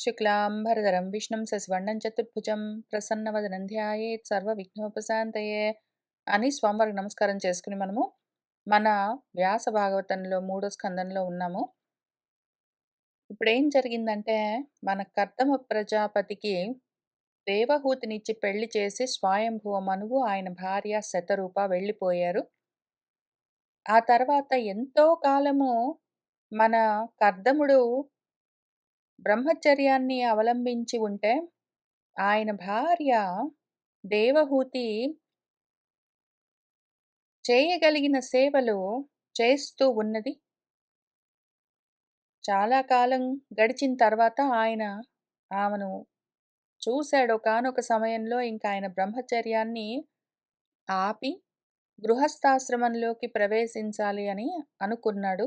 శుక్లాంబరధరం విష్ణుం శశివర్ణం చతుర్భుజం ప్రసన్నవదనం ధ్యాయేత్ సర్వవిఘ్నోపశాంతయే అని స్వామివారికి నమస్కారం చేసుకుని మనము మన వ్యాస భాగవతంలో 3వ స్కందంలో ఉన్నాము. ఇప్పుడు ఏం జరిగిందంటే, మన కర్దమ ప్రజాపతికి దేవహూతినిచ్చి పెళ్లి చేసి స్వయంభువ మనువు ఆయన భార్య శతరూప వెళ్ళిపోయారు. ఆ తర్వాత ఎంతో కాలము మన కర్దముడు బ్రహ్మచర్యాన్ని అవలంబించి ఉంటే, ఆయన భార్య దేవహూతి చేయగలిగిన సేవలు చేస్తూ ఉన్నది. చాలా కాలం గడిచిన తర్వాత ఆయన ఆమెను చూశాడు. ఒకానొక సమయంలో ఇంక ఆయన బ్రహ్మచర్యాన్ని ఆపి గృహస్థాశ్రమంలోకి ప్రవేశించాలి అని అనుకున్నాడు.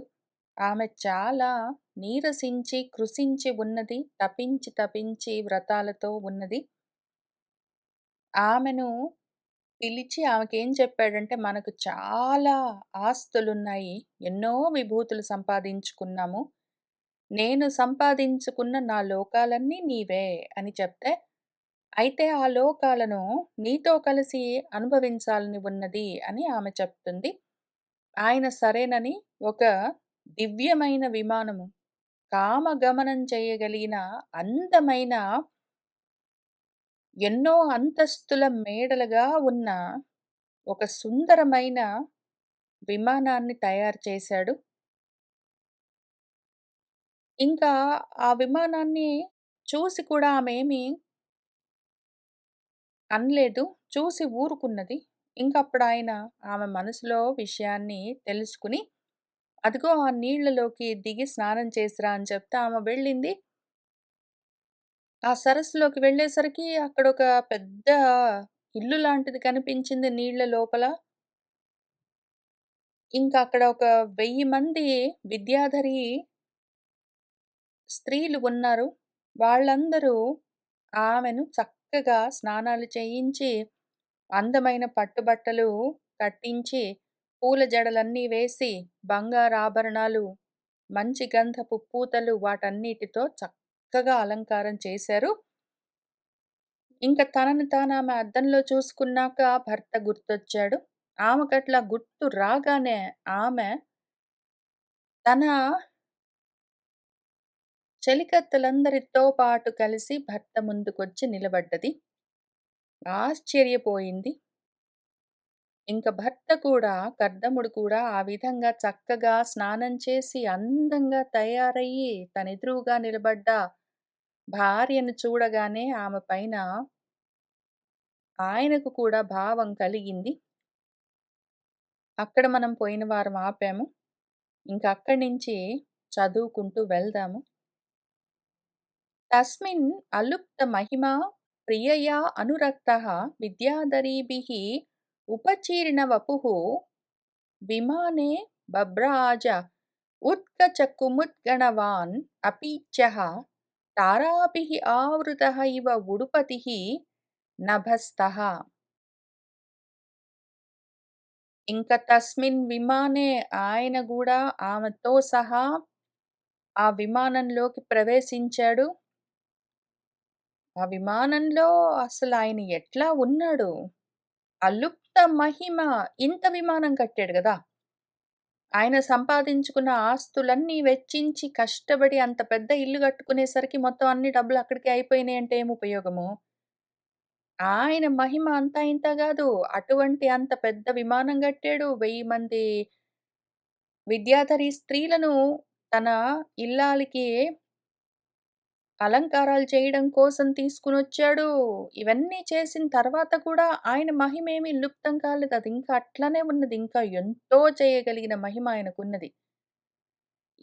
ఆమె చాలా నీరసించి, కృశించి ఉన్నది. తపించి, తపించి వ్రతాలతో ఉన్నది. ఆమెను పిలిచి ఆమెకేం చెప్పాడంటే, "మనకు చాలా ఆస్తులున్నాయి. ఎన్నో విభూతులు సంపాదించుకున్నాము. నేను సంపాదించుకున్న నా లోకాలన్నీ నీవే" అని చెప్తే, "అయితే ఆ లోకాలను నీతో కలిసి అనుభవించాలని ఉన్నది" అని ఆమె చెప్తుంది. ఆయన సరేనని ఒక దివ్యమైన విమానము, కామగమనం చేయగలిగిన అందమైన ఎన్నో అంతస్తుల మేడలుగా ఉన్న ఒక సుందరమైన విమానాన్ని తయారు చేశాడు. ఇంకా ఆ విమానాన్ని చూసి కూడా ఆమేమి అనలేదు. చూసి ఊరుకున్నది. ఇంకప్పుడాయన ఆమె మనసులో విషయాన్ని తెలుసుకుని, "అదిగో ఆ నీళ్లలోకి దిగి స్నానం చేసిరా" అని చెప్తే ఆమె వెళ్ళింది. ఆ సరస్సులోకి వెళ్ళేసరికి అక్కడొక పెద్ద ఇల్లు లాంటిది కనిపించింది నీళ్ల లోపల. ఇంకా అక్కడ ఒక 1000 మంది విద్యాధరి స్త్రీలు ఉన్నారు. వాళ్ళందరూ ఆమెను చక్కగా స్నానాలు చేయించి, అందమైన పట్టుబట్టలు కట్టించి, పూల జడలన్నీ వేసి, బంగారు ఆభరణాలు, మంచి గంధపు పూతలు వాటన్నిటితో చక్కగా అలంకారం చేశారు. ఇంక తనను తాను ఆమె అద్దంలో చూసుకున్నాక భర్త గుర్తొచ్చాడు. ఆమెకట్లా గుర్తు రాగానే ఆమె తన చెలికత్తెలందరితో పాటు కలిసి భర్త ముందుకొచ్చి నిలబడ్డది. ఆశ్చర్యపోయింది. ఇంక భర్త కూడా, కర్దముడు కూడా ఆ విధంగా చక్కగా స్నానం చేసి, అందంగా తయారయ్యి, తనెదురుగా నిలబడ్డ భార్యను చూడగానే ఆమె పైన ఆయనకు కూడా భావం కలిగింది. అక్కడ మనం పోయిన వారం ఆపాము. ఇంక అక్కడి నుంచి చదువుకుంటూ వెళ్దాము. తస్మిన్ అలుప్త మహిమా ప్రియయా అనురక్తః విద్యాధరీభిః ఉపచీర్ణ వపుః విమానే బభ్రాజ ఉత్కచకుముద్గణవాన్ అపీచ్యః తారాభిః ఆవృతః ఇవ ఉడుపతిః నభస్తః. ఇంక తస్మిన్ విమానే ఆయన గూడా ఆమెతో సహా ఆ విమానంలోకి ప్రవేశించాడు. ఆ విమానంలో అసలాయన ఎట్లా ఉన్నాడు? అలుప్త మహిమ, ఇంత విమానం కట్టాడు గదా! ఆయన సంపాదించుకున్న ఆస్తులన్నీ వెచ్చించి కష్టపడి అంత పెద్ద ఇల్లు కట్టుకునేసరికి మొత్తం అన్ని డబ్బులు అక్కడికే అయిపోయినాయంటే ఏం ఉపయోగము? ఆయన మహిమ అంతా ఇంతా గాదు. అటువంటి అంత పెద్ద విమానం గట్టాడు. 1000 మంది విద్యాధరి స్త్రీలను తన ఇల్లాలికి అలంకారాలు చేయడం కోసం తీసుకొనొచ్చాడు. ఇవన్నీ చేసిన తర్వాత కూడా ఆయన మహిమేమి లుప్తం కాలేదు. అది ఇంకా అట్లనే ఉన్నది. ఇంకా ఎంతో చేయగలిగిన మహిమ ఆయనకున్నది.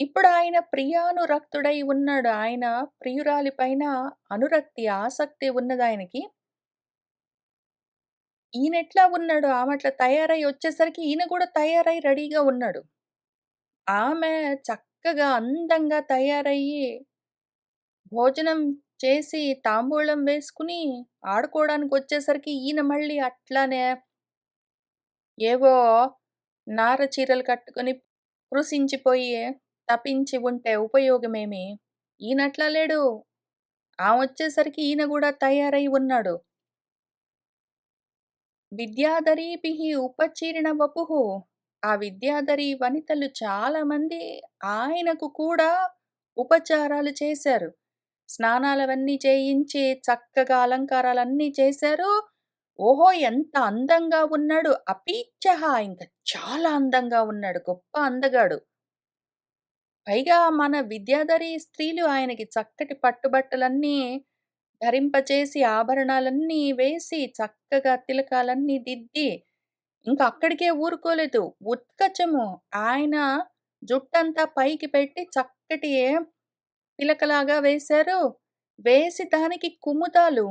ఇప్పుడు ఆయన ప్రియానురక్తుడై ఉన్నాడు. ఆయన ప్రియురాలి పైన అనురక్తి, ఆసక్తి ఉన్నదాయనకి. ఈయనెట్లా ఉన్నాడు? ఆమె అట్లా తయారై వచ్చేసరికి ఈయన కూడా తయారై రెడీగా ఉన్నాడు. ఆమె చక్కగా అందంగా తయారయ్యి భోజనం చేసి, తాంబూలం వేసుకుని ఆడుకోవడానికొచ్చేసరికి ఈయన మళ్ళీ అట్లానే ఏవో నార చీరలు కట్టుకొని కృశించిపోయి తపించి ఉంటే ఉపయోగమేమి? ఈయనట్లా లేడు. ఆమొచ్చేసరికి ఈయన గూడా తయారై ఉన్నాడు. విద్యాధరీభిః ఉపచీర్ణ వపుః. ఆ విద్యాధరి వనితలు చాలామంది ఆయనకు కూడా ఉపచారాలు చేశారు. స్నానాలవన్నీ చేయించి చక్కగా అలంకారాలన్నీ చేశారు. ఓహో! ఎంత అందంగా ఉన్నాడు. అపీచ్చః ఇంక చాలా అందంగా ఉన్నాడు. గొప్ప అందగాడు. పైగా మన విద్యాధరి స్త్రీలు ఆయనకి చక్కటి పట్టుబట్టలన్నీ ధరింపచేసి, ఆభరణాలన్నీ వేసి, చక్కగా తిలకాలన్నీ దిద్ది, ఇంక అక్కడికే ఊరుకోలేదు. ఉత్కచము ఆయన జుట్టంతా పైకి పెట్టి చక్కటి పిలకలాగా వేశారు. వేసి దానికి కుముదాలు,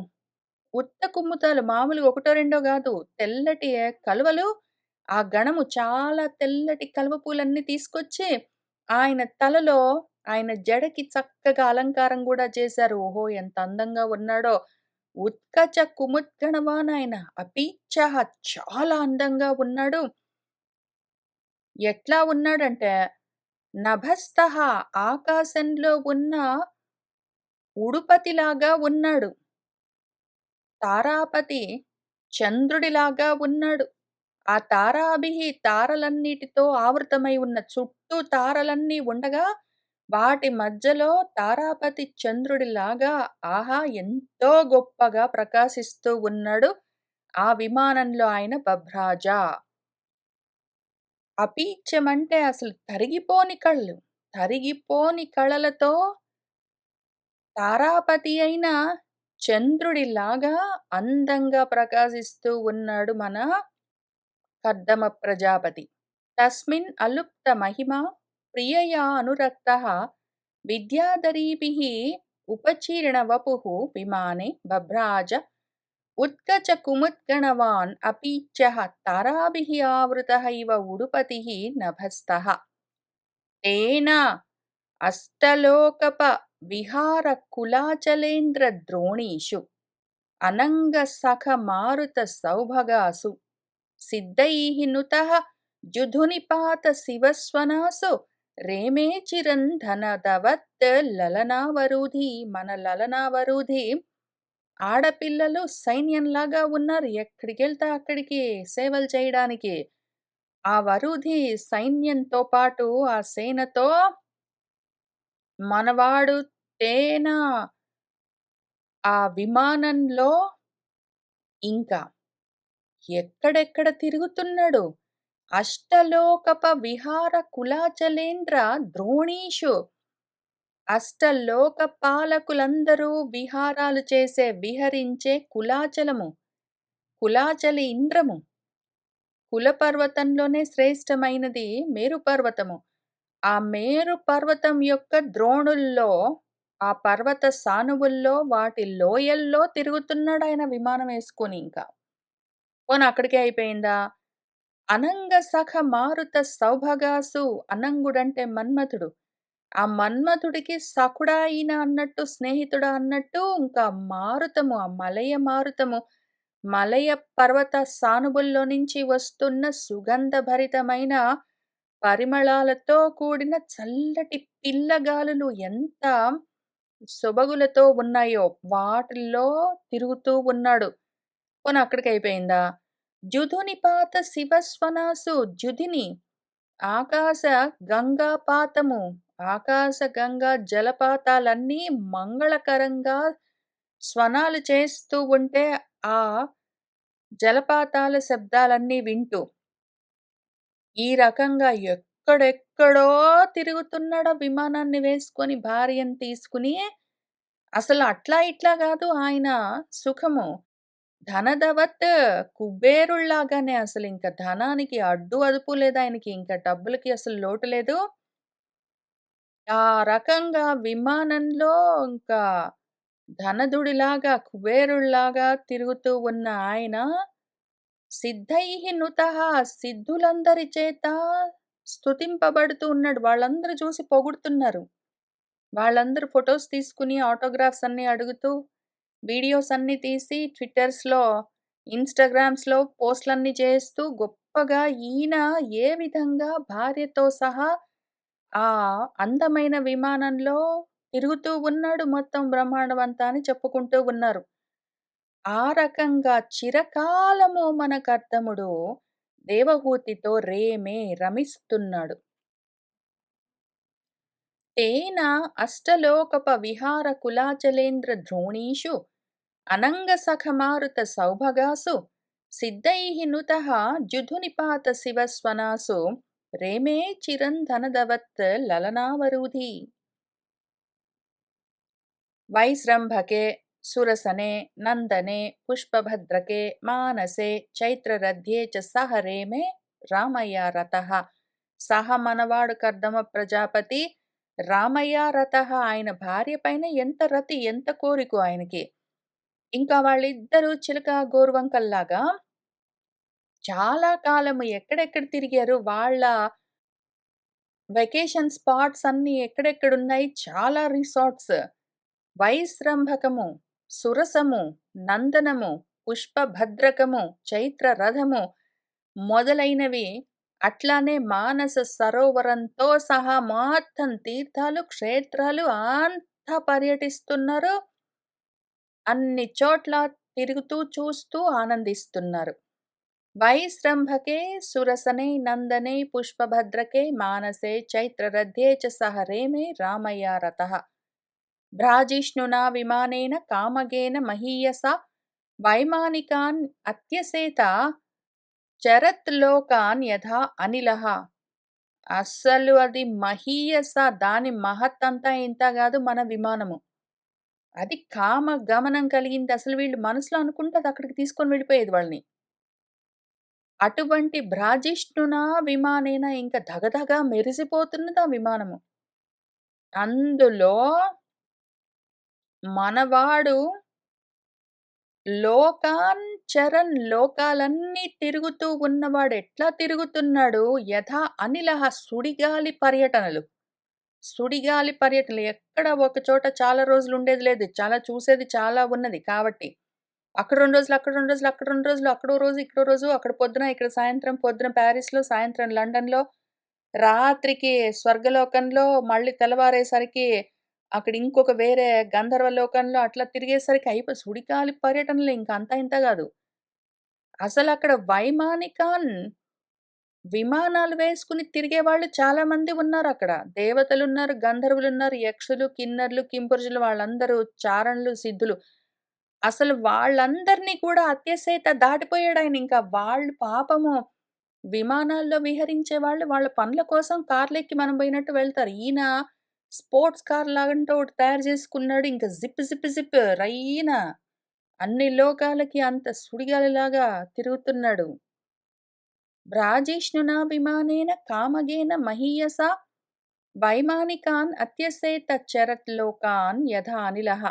ఉత్త కుమ్ముతాలు మామూలుగా ఒకటో రెండో గాదు. తెల్లటి కలువలు, ఆ గణము చాలా తెల్లటి కలువ పూలన్నీ తీసుకొచ్చి, ఆయన తలలో, ఆయన జడకి చక్కగా అలంకారం గూడా చేశారు. ఓహో! ఎంత అందంగా ఉన్నాడో! ఉత్కచ కుముద్గణవానాయన. అపీచ్చః చాలా అందంగా ఉన్నాడు. ఎట్లా ఉన్నాడంటే, నభస్థః ఆకాశంలో ఉన్న ఉడుపతిలాగా ఉన్నాడు. తారాపతి చంద్రుడిలాగా ఉన్నాడు. ఆ తారాభిః తారలన్నిటితో ఆవృతమై ఉన్న చుట్టూ తారలన్నీ ఉండగా, వాటి మధ్యలో తారాపతి చంద్రుడిలాగా ఆహా! ఎంతో గొప్పగా ప్రకాశిస్తూ ఉన్నాడు. ఆ విమానంలో ఆయన బభ్రాజ. అపీచ్యమంటే అసలు తరిగిపోని కళ్ళు. తరిగిపోని కళలతో తారాపతి అయిన చంద్రుడిలాగా అందంగా ప్రకాశిస్తూ ఉన్నాడు మన కర్దమ ప్రజాపతి. తస్మిన్ అలుప్త మహిమా ప్రియయా అనురక్తః విద్యాధరీభిః ఉపచీర్ణ వపుః విమానే బభ్రాజ ఉత్కచ కుముద్గణవాన్ అపీచ్యః తారాభిః ఆవృతః ఇవ ఉడుపతిః నభస్థః. తేన అష్టలోకప విహార కులాచలేంద్ర ద్రోణీషు అనంగ సఖ మారుత సౌభగాసు సిద్ధైః నుతః జుధునిపాత శివస్వనాసు రేమే చిరంధనదవత్ లలనావరుధి. మన లలనావరుధి ఆడపిల్లలు సైన్యంలాగా ఉన్నారు. ఎక్కడికెళ్తే అక్కడికి సేవలు చేయడానికి. ఆ వరుధి సైన్యంతో పాటు ఆ సేనతో మనవాడు తేన ఆ విమానంలో ఇంకా ఎక్కడెక్కడ తిరుగుతున్నాడు. అష్టలోకప విహార కులాచలేంద్ర ద్రోణీషు. అష్టలోక పాలకులందరూ విహారాలు చేసే, విహరించే కులాచలము. కులాచలి ఇంద్రము. కులపర్వతంలోనే శ్రేష్టమైనది మేరు పర్వతము. ఆ మేరు పర్వతం యొక్క ద్రోణుల్లో, ఆ పర్వత సానువుల్లో, వాటి లోయల్లో తిరుగుతున్నాడాయన విమానం యేసుకొని ఇంకా. పోనీ అక్కడికే అయిపోయిందా? అనంగ సఖ మారుత సౌభగాసు. అనంగుడంటే మన్మథుడు. ఆ మన్మథుడికి సఖుడా ఈయన అన్నట్టు, స్నేహితుడా అన్నట్టు ఇంకా మారుతము, ఆ మలయ మారుతము, మలయ పర్వత సానువుల్లో నుంచి వస్తున్న సుగంధభరితమైన పరిమళాలతో కూడిన చల్లటి పిల్లగాలులు ఎంత సొబగులతో ఉన్నాయో వాటిల్లో తిరుగుతూ ఉన్నాడు. పోనీ అక్కడికయిపోయిందా? జుధునిపాత శివస్వనాసు. జుధిని ఆకాశ గంగాపాతము. ఆకాశ గంగా జలపాతాలన్నీ మంగళకరంగా స్వనాలు చేస్తూ ఉంటే ఆ జలపాతాల శబ్దాలన్నీ వింటూ, ఈ రకంగా ఎక్కడెక్కడో తిరుగుతున్నాడు ఆ విమానాన్ని వేసుకొని భార్యను తీసుకుని. అసలు అట్లా ఇట్లా గాదు ఆయన సుఖము. ధనదవత్ కుబేరుల్లాగానే అసలింక ధనానికి అడ్డు అదుపు లేదాయనకి. ఇంక డబ్బులకి అసలు లోటు లేదు. ఆ రకంగా విమానంలో ఇంకా ధనదుడిలాగా, కుబేరుల్లాగా తిరుగుతూ ఉన్న ఆయన సిద్ధైః నుతః సిద్ధులందరి చేత స్తుతింపబడుతూ ఉన్నాడు. వాళ్ళందరూ చూసి పొగుడుతున్నారు. వాళ్ళందరూ ఫోటోస్ తీసుకుని ఆటోగ్రాఫ్స్ అన్నీ అడుగుతూ, వీడియోస్ అన్నీ తీసి ట్విట్టర్స్‌లో, ఇన్‌స్టాగ్రామ్స్‌లో పోస్ట్‌లన్నీ చేస్తూ గొప్పగా ఈయన ఏ విధంగా భార్యతో సహా ఆ అందమైన విమానంలో తిరుగుతూ ఉన్నాడు మొత్తం బ్రహ్మాండమంతా అని చెప్పుకుంటూ ఉన్నారు. ఆ రకంగా చిరకాలము మనకర్దముడు దేవహూతితో రేమే రమిస్తున్నాడు. తేన అష్టలోకప విహార కులాచలేంద్ర ద్రోణీషు అనంగసఖమారుత సౌభగాసు సిద్ధైః నుతః జుధునిపాత శివస్వనాసు రేమే చిరంధనదవత్ లలనావరుధి. వైస్రంభకే సురసనే నందనే పుష్పభద్రకే మానసే చైత్రరథ్యే చ సహ రేమే రామయ్య రథః. సహ మనవాడు కర్దమ ప్రజాపతి, రామయ్య రథః ఆయన భార్య పైన ఎంత రతి, ఎంత కోరికో ఆయనకి. ఇంకా వాళ్ళిద్దరూ చిలక గోరువంకల్లాగా చాలా కాలము ఎక్కడెక్కడ తిరిగారు. వాళ్ళ వెకేషన్ స్పాట్స్ అన్నీ ఎక్కడెక్కడున్నాయి, చాలా రిసార్ట్స్. వైస్రంభకము, సురసము, నందనము, పుష్పభద్రకము, చైత్ర రథము మొదలైనవి, అట్లానే మానస సరోవరంతో సహా మొత్తం తీర్థాలు, క్షేత్రాలు అంతా పర్యటిస్తున్నారు. అన్ని చోట్ల తిరుగుతూ, చూస్తూ ఆనందిస్తున్నారు. వైస్రంభకే సురసనే నందనే పుష్పభద్రకే మానసే చైత్రరథ్యే చ సహ రేమే రామయ్య రథః. భ్రాజిష్ణునా విమానేన కామగేన మహీయసా వైమానికాన్ అత్యసేత చరత్ లోకాన్ యథా అనిలః. అస్సలు అది మహీయస, దాని మహత్తంతా ఇంత గాదు మన విమానము. అది కామ గమనం కలిగింది. అసలు వీళ్ళు మనసులో అనుకుంటే అది అక్కడికి తీసుకొని వెళ్ళిపోయేది వాళ్ళని. అటువంటి భ్రాజిష్ణునా విమానేన ఇంక ధగధగ మెరిసిపోతున్నది ఆ విమానము. అందులో మనవాడు లోకాన్ చరన్ లోకాలన్నీ తిరుగుతూ ఉన్నవాడు ఎట్లా తిరుగుతున్నాడు? యథా అనిలః సుడిగాలి పర్యటనలు. సుడిగాలి పర్యటనలు ఎక్కడ ఒక చోట చాలా రోజులు ఉండేది లేదు. చాలా చూసేది చాలా ఉన్నది కాబట్టి. అక్కడ 2 రోజులు, అక్కడ 2 రోజులు, అక్కడ 2 రోజులు, అక్కడో రోజు, ఇక్కడో రోజు, అక్కడ పొద్దున, ఇక్కడ సాయంత్రం, పొద్దున ప్యారిస్‌లో, సాయంత్రం లండన్‌లో, రాత్రికి స్వర్గలోకంలో, మళ్ళీ తెల్లవారేసరికి అక్కడ ఇంకొక వేరే గంధర్వ లోకంలో అట్లా తిరిగేసరికి సుడిగాలి పర్యటనలు ఇంక అంతా ఇంతా గాదు. అసలక్కడ వైమానికాన్ విమానాలు వేసుకుని తిరిగేవాళ్ళు చాలా మంది ఉన్నారక్కడ. దేవతలున్నారు, గంధర్వులున్నారు, యక్షులు, కిన్నరులు, కింపురుషులు వాళ్ళందరూ చారణులు, సిద్ధులు. అసలు వాళ్ళందరిని కూడా అత్యసేత దాటిపోయాడాయన. వాళ్ళు పాపము విమానాల్లో విహరించే వాళ్ళు వాళ్ళ పనుల కోసం కార్‌లెక్కి మనం బోయినట్టు వెళ్తారు. ఈయన స్పోర్ట్స్ కార్ లాగంటే ఒకటి తయారు చేసుకున్నాడు. ఇంక జిప్ జిప్ జిప్ రైన అన్ని లోకాలకి అంత సుడిగాలిలాగా తిరుగుతున్నాడు. భ్రాజిష్ణునా విమానేన కామగేన మహీయసా వైమానికాన్ అత్యసేత చరత్ లోకాన్ యథా అనిలః.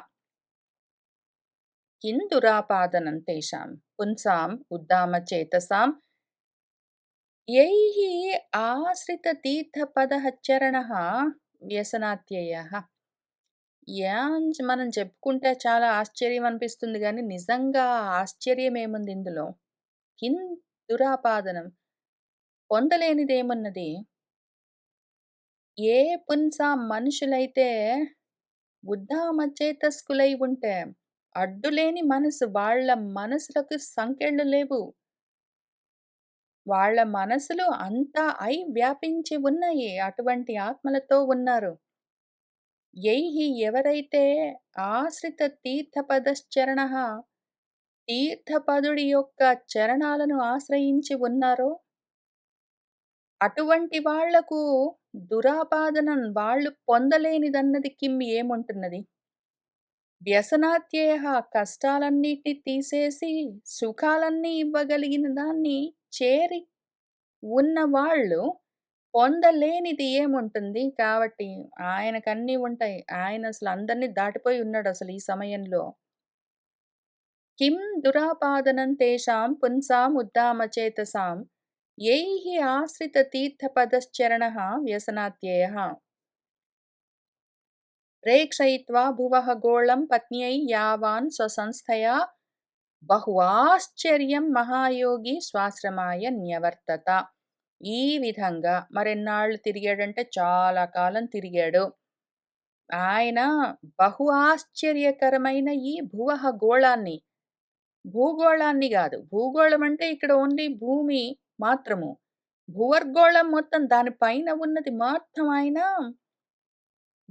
కిం దురాపాదనం తేషాం పుంసాం ఉద్దామచేతసాం యైః ఆశ్రితతీర్థపదః చరణః వ్యసనాత్యయః. మనం చెప్పుకుంటే చాలా ఆశ్చర్యం అనిపిస్తుంది గానీ, నిజంగా ఆశ్చర్యం ఏముంది ఇందులో? కిం దురాపాదనం, పొందలేనిదేమున్నది? ఏ పుంసాం మనుషులైతే ఉద్దామచేతస్కులై ఉంటే, అడ్డులేని మనసు, వాళ్ళ మనసులకు సంకెళ్ళు లేవు. వాళ్ళ మనసులు అంతా వ్యాపించి ఉన్నాయి. అటువంటి ఆత్మలతో ఉన్నారు. యైః ఎవరైతే ఆశ్రిత తీర్థపదశ్చరణః తీర్థపదుడి యొక్క చరణాలను ఆశ్రయించి ఉన్నారో, అటువంటి వాళ్లకు దురాపాదనం, వాళ్ళు పొందలేనిదన్నది కిం ఏముంటున్నది? వ్యసనాత్యయః కష్టాలన్నిటిని తీసేసి సుఖాలన్నీ ఇవ్వగలిగిన దాన్ని చేరి ఉన్నవాళ్ళు పొందలేనిది ఏముంటుంది? కాబట్టి ఆయనకన్నీ ఉంటాయి. ఆయనసలు అందరిని దాటిపోయి ఉన్నాడసలు ఈ సమయంలో. కిం దురాపాదనం తేషాం పుంసాం ఉద్దామచేతసాం యైః ఆశ్రితతీర్థపదశ్చరణః వ్యసనాత్యయః. ప్రేక్షయిత్వా భువః గోళం పత్న్యై యావాన్ స్వసంస్థయా బహుఆశ్చర్యం మహాయోగి స్వాశ్రమాయ న్యవర్తత. ఈ విధంగా మరెన్నాళ్ళు తిరిగాడంటే చాలా కాలం తిరిగాడు. ఆయన బహు ఆశ్చర్యకరమైన ఈ భువః గోళాన్ని, భూగోళాన్ని గాదు. భూగోళం అంటే ఇక్కడ ఓన్లీ భూమి మాత్రము. భూవర్గోళం మొత్తం దాని పైన ఉన్నది మొత్తం ఆయన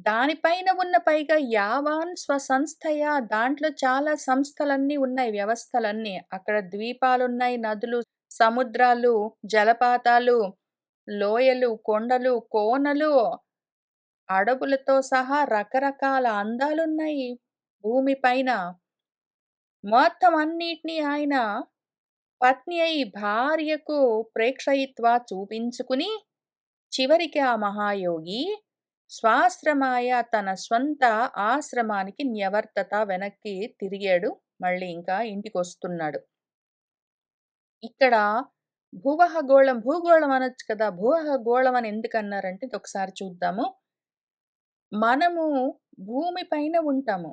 దానిపైన ఉన్న పైగా యావాన్ స్వసంస్థయా దాంట్లో చాలా సంస్థలన్నీ ఉన్నాయి, వ్యవస్థలన్నీ. అక్కడ ద్వీపాలున్నాయి, నదులు, సముద్రాలు, జలపాతాలు, లోయలు, కొండలు, కోనలు, అడవులతో సహా రకరకాల అందాలున్నాయి భూమి పైన. మొత్తం అన్నిటిని ఆయన పత్ని అయి భార్యకు ప్రేక్షయిత్వా చూపించుకుని, చివరికి ఆ మహాయోగి స్వాశ్రమాయ తన స్వంత ఆశ్రమానికి న్యవర్తత వెనక్కి తిరిగాడు. మళ్ళీ ఇంకా ఇంటికొస్తున్నాడు. ఇక్కడ భువః గోళం, భూగోళం అనొచ్చు కదా! భువః గోళం అని ఎందుకన్నారంటే ఇదొకసారి చూద్దాము. మనము భూమి పైన ఉంటాము.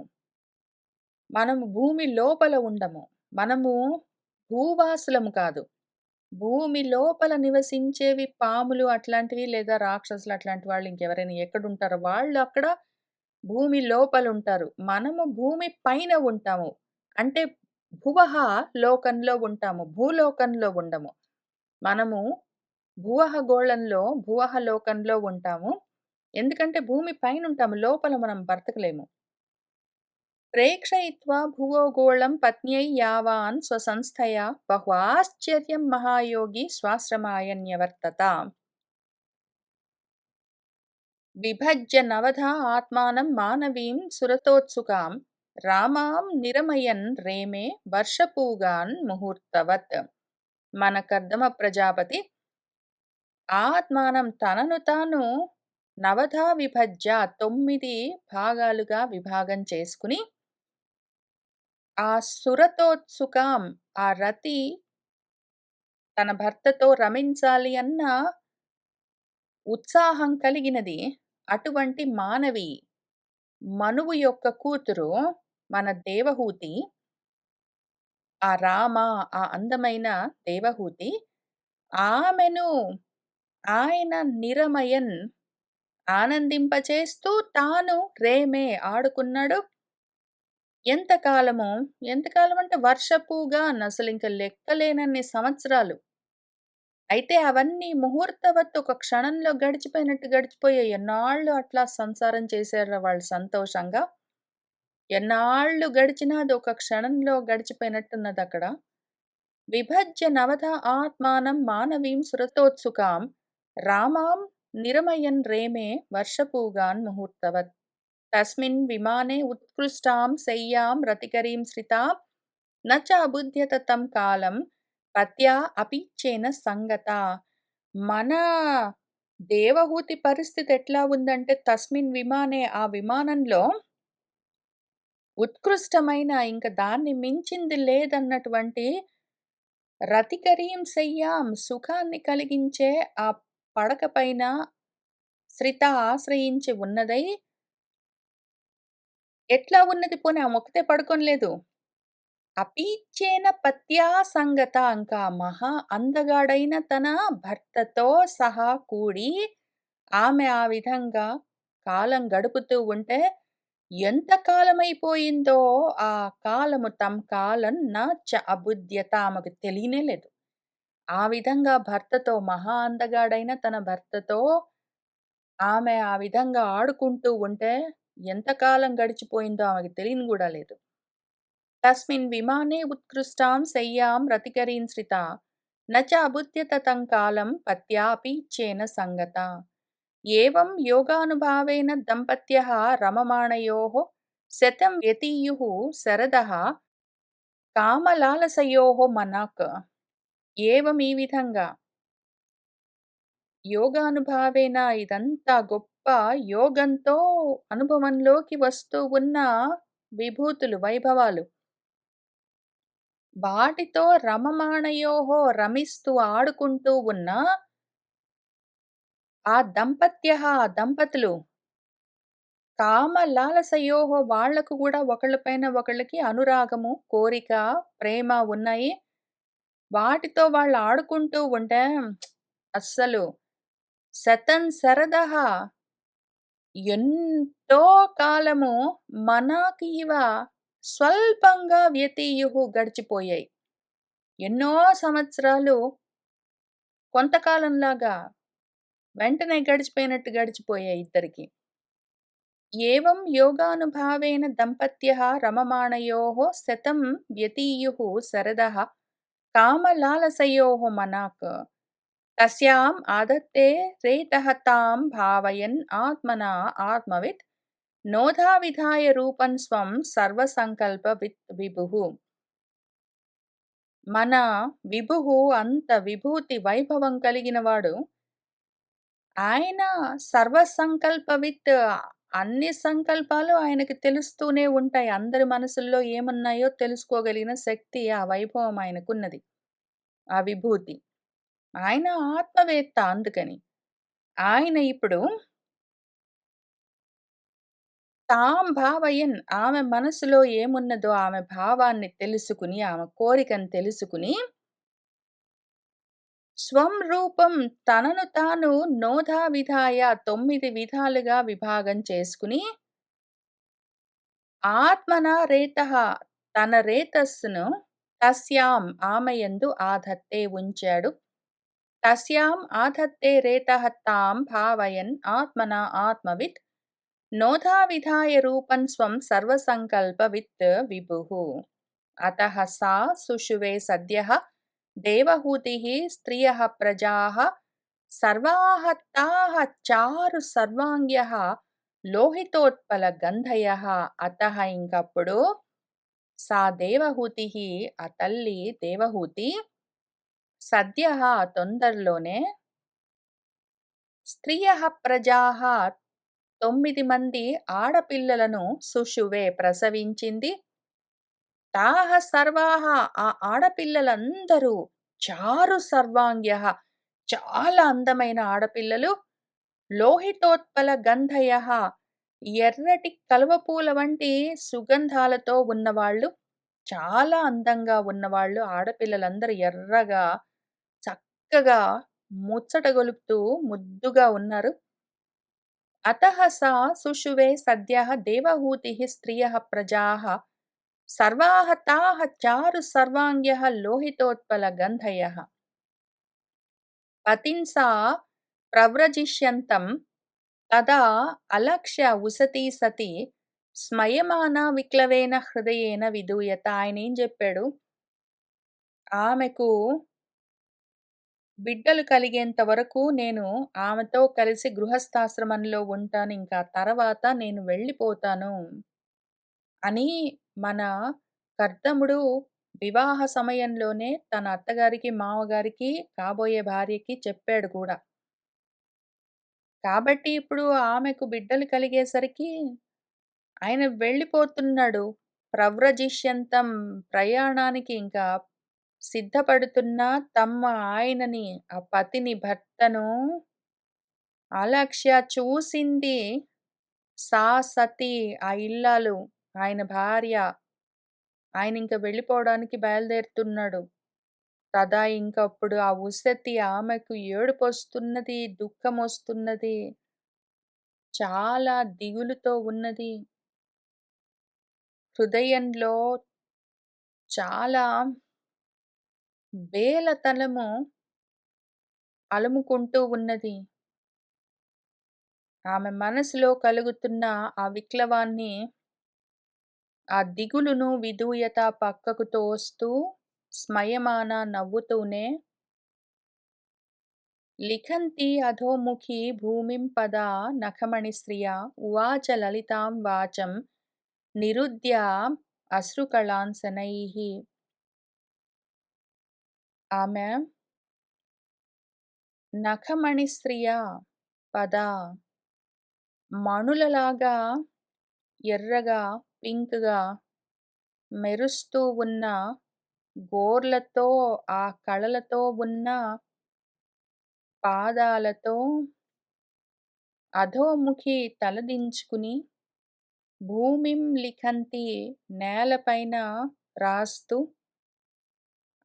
మనము భూమి లోపల ఉండము. మనము భూవాసులము కాదు. భూమి లోపల నివసించేవి పాములు అట్లాంటివి, లేదా రాక్షసులు అట్లాంటి వాళ్ళు ఇంకెవరైనా ఎక్కడుంటారో వాళ్ళు అక్కడ భూమి లోపలుంటారు. మనము భూమి పైన ఉంటాము. అంటే భువః లోకంలో ఉంటాము. భూలోకంలో ఉండము. మనము భువః గోళంలో, భువః లోకంలో ఉంటాము. ఎందుకంటే భూమి పైనుంటాము. లోపల మనం బ్రతకలేము. ప్రేక్షయిత్వా భువోగోళం పత్న్యై యావాన్ స్వసంస్థయా బహ్వాశ్చర్యం మహాయోగి స్వాశ్రమాయ న్యవర్తత. విభజ్య నవధా ఆత్మానం మానవీం సురతోత్సుకాం రామాం నిరమయన్ రేమే వర్షపూగాన్ ముహూర్తవత్. మన కర్దమ ప్రజాపతి ఆత్మానం తనను తాను నవధా విభజ్య 9 భాగాలుగా విభాగం చేసుకుని ఆ సురతోత్సుకాం ఆ రతి తన భర్తతో రమించాలి అన్న ఉత్సాహం కలిగినది. అటువంటి మానవి మనువు యొక్క కూతురు మన దేవహూతి, ఆ రామ, ఆ అందమైన దేవహూతి, ఆమెను ఆయన నిరమయన్ ఆనందింపచేస్తూ తాను రేమే ఆడుకున్నాడు. ఎంతకాలము, ఎంతకాలం అంటే వర్షపుగా అసలింక లెక్కలేనన్ని సంవత్సరాలు. అయితే అవన్నీ ముహూర్తవత్తు ఒక క్షణంలో గడిచిపోయినట్టు గడిచిపోయాయి. ఎన్నాళ్ళు అట్లా సంసారం చేశార్రా వాళ్ళు సంతోషంగా. ఎన్నాళ్ళు గడిచినా అదొక క్షణంలో గడిచిపోయినట్టున్నదక్కడ. విభజ్య నవధ ఆత్మానం మానవీం సురతోత్సుకాం రామాం నిరమయన్ రేమే వర్షపూగాన్ ముహూర్తవత్. తస్మిన్ విమానే ఉత్కృష్టాం శయ్యాం రతికరీం శ్రితాం న చ అబుధ్యత తం కాలం పత్యా అపీచ్చేన సంగత. మన దేవహూతి పరిస్థితి ఎట్లా ఉందంటే తస్మిన్ విమానే ఆ విమానంలో ఉత్కృష్టమైన ఇంక దాన్ని మించింది లేదన్నటువంటి రతికరీం శయ్యాం సుఖాన్ని కలిగించే ఆ పడక పైన శ్రిత ఆశ్రయించి ఉన్నదై ఎట్లా ఉన్నది పోనీ ఆమె ఒక్కతే పడుకోనలేదు. అపీచ్చేన పత్యా సంగత ఇంకా మహా అందగాడైన తన భర్తతో సహా కూడి ఆమె ఆ విధంగా కాలం గడుపుతూ ఉంటే ఎంత కాలమైపోయిందో ఆ కాలము తం కాలం న చ అబుధ్యత ఆమెకు తెలియనే లేదు. ఆ విధంగా భర్తతో మహా అందగాడైన తన భర్తతో ఆమె ఆ విధంగా ఆడుకుంటూ ఉంటే ఎంత కాలం గడిచిపోయిందో ఆమెకు తెలియని గూడా లేదు. తస్మిన్ విమానే ఉత్కృష్టాం శయ్యాం రతికరీం శ్రితా న చ అబుధ్యత తం కాలం పత్యా అపీచ్చేన సంగత. ఏవం యోగానుభావేన దంపత్యః రమమాణయోః శతం వ్యతీయుః శరదః కామలాలసయోః మనాక్. ఏవం ఈ విధంగా యోగానుభావేన ఇదంతా గొప్ప యోగంతో అనుభవంలోకి వస్తూ ఉన్న విభూతులు, వైభవాలు. వాటితో రమమాణయోహో రమిస్తూ ఆడుకుంటూ ఉన్న ఆ దంపతులు కామలాలసయోహో వాళ్లకు కూడా ఒకళ్ళ పైన ఒకళ్ళకి అనురాగము, కోరిక, ప్రేమ ఉన్నాయి. వాటితో వాళ్ళు ఆడుకుంటూ ఉంటే అస్సలు శతం శరదః ఎంతో కాలము మనకివ స్వల్పంగా వ్యతీయుః గడిచిపోయాయి. ఎన్నో సంవత్సరాలు కొంతకాలంలాగా వెంటనే గడిచిపోయినట్టు గడిచిపోయాయి ఇద్దరికి. ఏవం యోగానుభావేన దంపత్యః రమమాణయోః శతం వ్యతీయుః శరదః కామలాలసయోః మనాక్. తస్యాం ఆదత్తే రేతః తాం భావయన్ ఆత్మనా ఆత్మవిత్ నోధావిధాయ రూపం స్వం సర్వసంకల్ప విభుః. మన విభుః అంత విభూతి వైభవం కలిగినవాడు. ఆయన సర్వసంకల్పవిత్, అన్ని సంకల్పాలు ఆయనకి తెలుస్తూనే ఉంటాయి. అందరి మనసుల్లో ఏమున్నాయో తెలుసుకోగలిగిన శక్తి, ఆ వైభవం ఆయనకున్నది. ఆ విభూతి. ఆయన ఆత్మవేత్త అందుకని. ఆయన ఇప్పుడు తాం భావయన్, ఆమె మనసులో ఏమున్నదో ఆమె భావాన్ని తెలుసుకుని, ఆమె కోరికను తెలుసుకుని, స్వం రూపం తనను తాను నోధా విధాయ 9 విధాలుగా విభాగం చేసుకుని, ఆత్మన రేతః తన రేతస్సును తస్యాం ఆమెయందు ఆధత్తే ఉంచాడు. తస్యాం ఆధత్తే రేతః తాం భావయన్ ఆత్మన ఆత్మవిత్ నోధా విధాయ రూపం స్వం సర్వసంకల్ప విత్ విభుః. అతః సా సుషువే సద్యః దేవహూతిః స్త్రియః ప్రజాః సర్వాః తాః చారు సర్వాంగ్యః లోహితోత్పల గంధయః. అతః ఇంకప్పుడు సా దేవహూతిః, ఆ తల్లి దేవహూతి, సద్యః తొందరలోనే, స్త్రియః ప్రజాః 9 మంది ఆడపిల్లలను సుషువే ప్రసవించింది. తాః సర్వాః ఆ ఆడపిల్లలందరూ చారు సర్వాంగ్యః చాలా అందమైన ఆడపిల్లలు, లోహితోత్పల గంధయః ఎర్రటి కలువపూల వంటి సుగంధాలతో ఉన్నవాళ్ళు, చాలా అందంగా ఉన్నవాళ్ళు. ఆడపిల్లలందరూ ఎర్రగా చక్కగా ముచ్చటగొలుపుతూ ముద్దుగా ఉన్నారు. అతః సా సుషువే సద్యః దేవహూతిః స్త్రియః ప్రజాః సర్వాః తాః చారు సర్వాంగ్యః లోహితోత్పల గంధయః. పతిం సా ప్రవ్రజిష్యంతం తదా అలక్ష్య ఉసతి సతి స్మయమానా విక్లవేన హృదయేన విధూయత. ఆయనేం చెప్పాడు, ఆమెకు బిడ్డలు కలిగేంత వరకు నేను ఆమెతో కలిసి గృహస్థాశ్రమంలో ఉంటాను. ఇంకా తర్వాత నేను వెళ్ళిపోతాను అని మన కర్దముడు వివాహ సమయంలోనే తన అత్తగారికి, మామగారికి, కాబోయే భార్యకి చెప్పాడు కూడా. కాబట్టి ఇప్పుడు ఆమెకు బిడ్డలు కలిగేసరికి ఆయన వెళ్ళిపోతున్నాడు. ప్రవ్రజిష్యంతం, ప్రయాణానికి ఇంకా సిద్ధపడుతున్న తమ ఆయనని, ఆ పతిని, భర్తను అలక్ష్య చూసింది. సా సతి, ఆ ఇల్లాలు, ఆయన భార్య, ఆయనింక వెళ్ళిపోవడానికి బయలుదేరుతున్నాడు. తదా ఇంకప్పుడు ఆ ఉసతి, ఆమెకు ఏడుపొస్తున్నది, దుఃఖమొస్తున్నది. చాలా దిగులుతో ఉన్నది. హృదయంలో చాలా బేలతనము అలుముకుంటూ ఉన్నది. ఆమె మనసులో కలుగుతున్న ఆ విక్లవాన్ని, ఆ దిగులును విధూయత పక్కకు తోస్తూ స్మయమాన నవ్వుతూనే, లిఖంతి అధోముఖి భూమిం పదా నఖమణిశ్రియా ఉవాచ లలితాం వాచం నిరుద్య అశ్రుకళాంసనైః. ఆమె నఖమణిశ్రియ పదా, మణులలాగా ఎర్రగా, పింక్‌గా మెరుస్తూ ఉన్న గోర్లతో, ఆ కళలతో ఉన్న పాదాలతో అధోముఖి తలదించుకుని, భూమిం లిఖంతి నేలపైన రాస్తూ,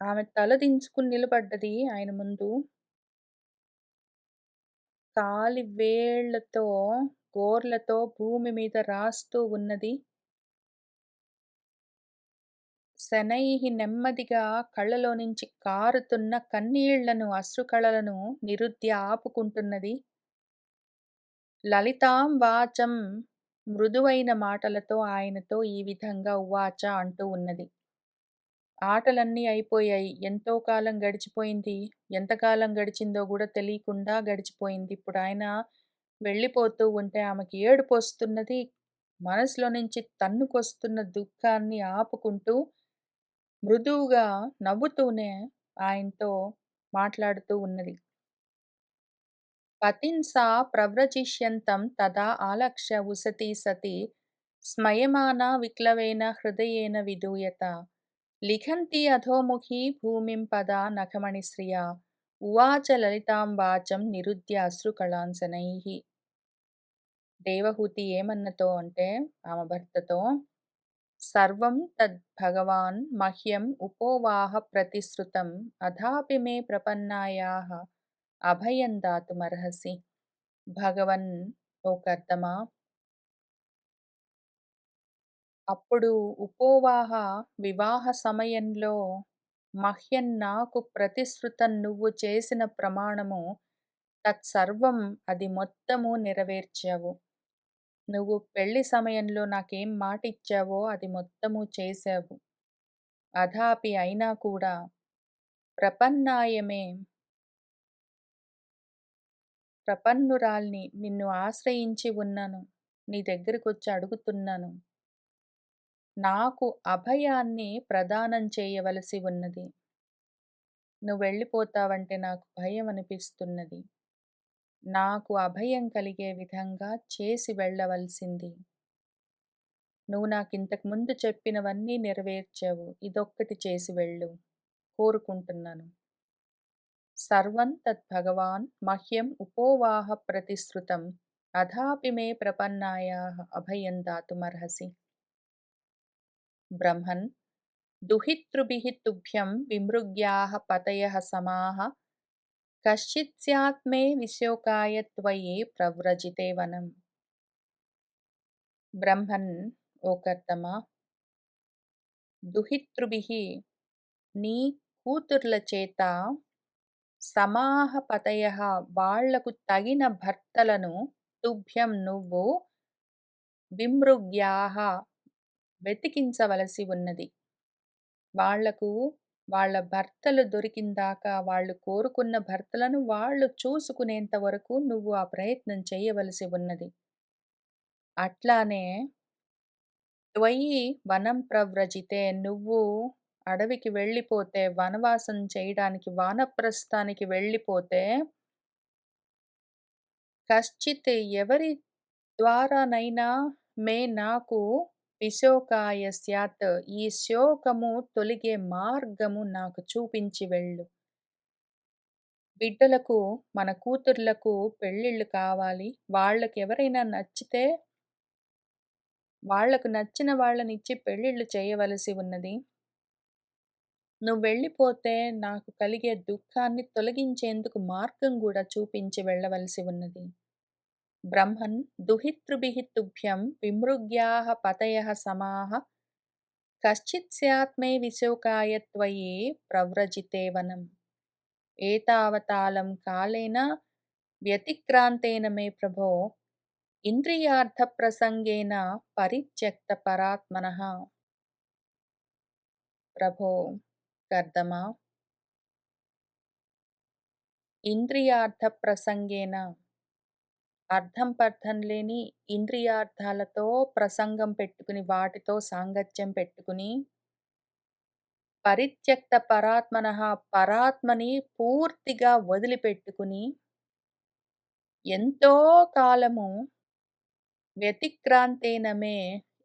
ఆమె తలదించుకుని నిలబడ్డది ఆయన ముందు. కాలి వేళ్ళతో గోర్లతో భూమి మీద రాస్తూ ఉన్నది. శనైః నెమ్మదిగా కళ్ళలో నుంచి కారుతున్న కన్నీళ్లను, అశ్రుకళలను నిరుద్య ఆపుకుంటున్నది. లలితాం వాచం మృదువైన మాటలతో ఆయనతో ఈ విధంగా ఉవాచ అంటూ ఉన్నది. ఆటలన్నీ అయిపోయాయి. ఎంతో కాలం గడిచిపోయింది. ఎంతకాలం గడిచిందో గూడా తెలియకుండా గడిచిపోయింది. ఇప్పుడాయన వెళ్ళిపోతూ ఉంటే ఆమెకి ఏడుపొస్తున్నది. మనసులో నుంచి తన్నుకొస్తున్న దుఃఖాన్ని ఆపుకుంటూ, మృదువుగా నవ్వుతూనే ఆయనతో మాట్లాడుతూ ఉన్నది. పతిం సా ప్రవ్రజిష్యంతం తదా ఆలక్ష్య ఉసతి సతి స్మయమానా విక్లవేన హృదయేన విధూయత. లిఖంతి అధోముఖీ భూమిం పదా నఖమణిశ్రియా ఉవాచ లలితాం వాచం నిరుద్య అశ్రుకళాంసనైః. దేవహూతి ఏమన్నతో అంటే ఆమె భర్తతో, సర్వం తద్భగవాన్ మహ్యం ఉపోవాహ ప్రతిశ్రుతం అథాపి మే ప్రపన్నాయాః అభయం దాతుమర్హసి. భగవన్, ఓ కర్దమా, అప్పుడు ఉపోవాహ వివాహ సమయంలో మహ్యం నాకు ప్రతిశ్రుతం నువ్వు చేసిన ప్రమాణము తత్సర్వం అది మొత్తము నెరవేర్చావు. నువ్వు పెళ్లి సమయంలో నాకేం మాటిచ్చావో అది మొత్తము చేశావు. అథాపి అయినా కూడా ప్రపన్నాయమే ప్రపన్నురాల్ని నిన్ను ఆశ్రయించి ఉన్నాను. నీ దగ్గరకొచ్చి అడుగుతున్నాను. నాకు అభయాన్ని ప్రదానం చేయవలసి ఉన్నది. నువ్వెళ్ళిపోతావంటే నాకు భయం అనిపిస్తున్నది. నాకు అభయం కలిగే విధంగా చేసి వెళ్ళవలసింది. నువ్వు నాకింతకు ముందు చెప్పినవన్నీ నెరవేర్చావు. ఇదొక్కటి చేసి వెళ్ళు. కోరుకుంటున్నాను. సర్వం తద్భగవాన్ మహ్యం ఉపోవాహ ప్రతిశ్రుతం అథాపి మే ప్రపన్నాయాః అభయం దాతుమర్హసి. బ్రహ్మన్, దుహితృభిః తుభ్యం విమృగ్యాః పతయః సమాః కశ్చిత్ స్యాత్ మే విశోకాయ త్వయి ప్రవ్రజితే వనం. బ్రహ్మన్, ఓ కర్దమా, దుహితృభిః నీ కూతుర్ల చేత సమాః పతయః వాళ్లకు తగిన భర్తలను తుభ్యం నువ్వు విమృగ్యాః వెతికించవలసి ఉన్నది. వాళ్లకు వాళ్ళ భర్తలు దొరికిందాకా, వాళ్ళు కోరుకున్న భర్తలను వాళ్ళు చూసుకునేంత వరకు నువ్వు ఆ ప్రయత్నం చేయవలసి ఉన్నది. అట్లానే త్వయి వనం ప్రవ్రజితే నువ్వు అడవికి వెళ్ళిపోతే, వనవాసం చేయడానికి వానప్రస్థానికి వెళ్ళిపోతే, కశ్చిత్ ఎవరి ద్వారానైనా మే నాకు విశోకాయ స్యాత్ ఈ శోకము తొలగే మార్గము నాకు చూపించి వెళ్ళు. బిడ్డలకు, మన కూతుర్లకు పెళ్ళిళ్ళు కావాలి. వాళ్ళకి ఎవరైనా నచ్చితే వాళ్లకు నచ్చిన వాళ్ళనిచ్చి పెళ్ళిళ్ళు చేయవలసి ఉన్నది. నువ్వెళ్ళిపోతే నాకు కలిగే దుఃఖాన్ని తొలగించేందుకు మార్గం గూడా చూపించి వెళ్ళవలసి ఉన్నది. బ్రహ్మన్, దుహితృభిః తుభ్యం విమృగ్యాః పతయః సమాః కశ్చిత్ స్యాత్ మే విశోకాయ త్వయి ప్రవ్రజితే వనం. ఏతావతాళం కాలేన వ్యతిక్రాంతేన మే ప్రభో ఇంద్రియార్థ ప్రసంగేన పరిత్యక్త పరాత్మనః. ప్రభో కర్దమా, ఇంద్రియార్థ ప్రసంగేన అర్థం పర్థం లేని ఇంద్రియార్థాలతో ప్రసంగం పెట్టుకుని, వాటితో సాంగత్యం పెట్టుకుని, పరిత్యక్త పరాత్మనః పరాత్మని పూర్తిగా వదిలిపెట్టుకుని, ఎంతో కాలము వ్యతిక్రాంతేన మే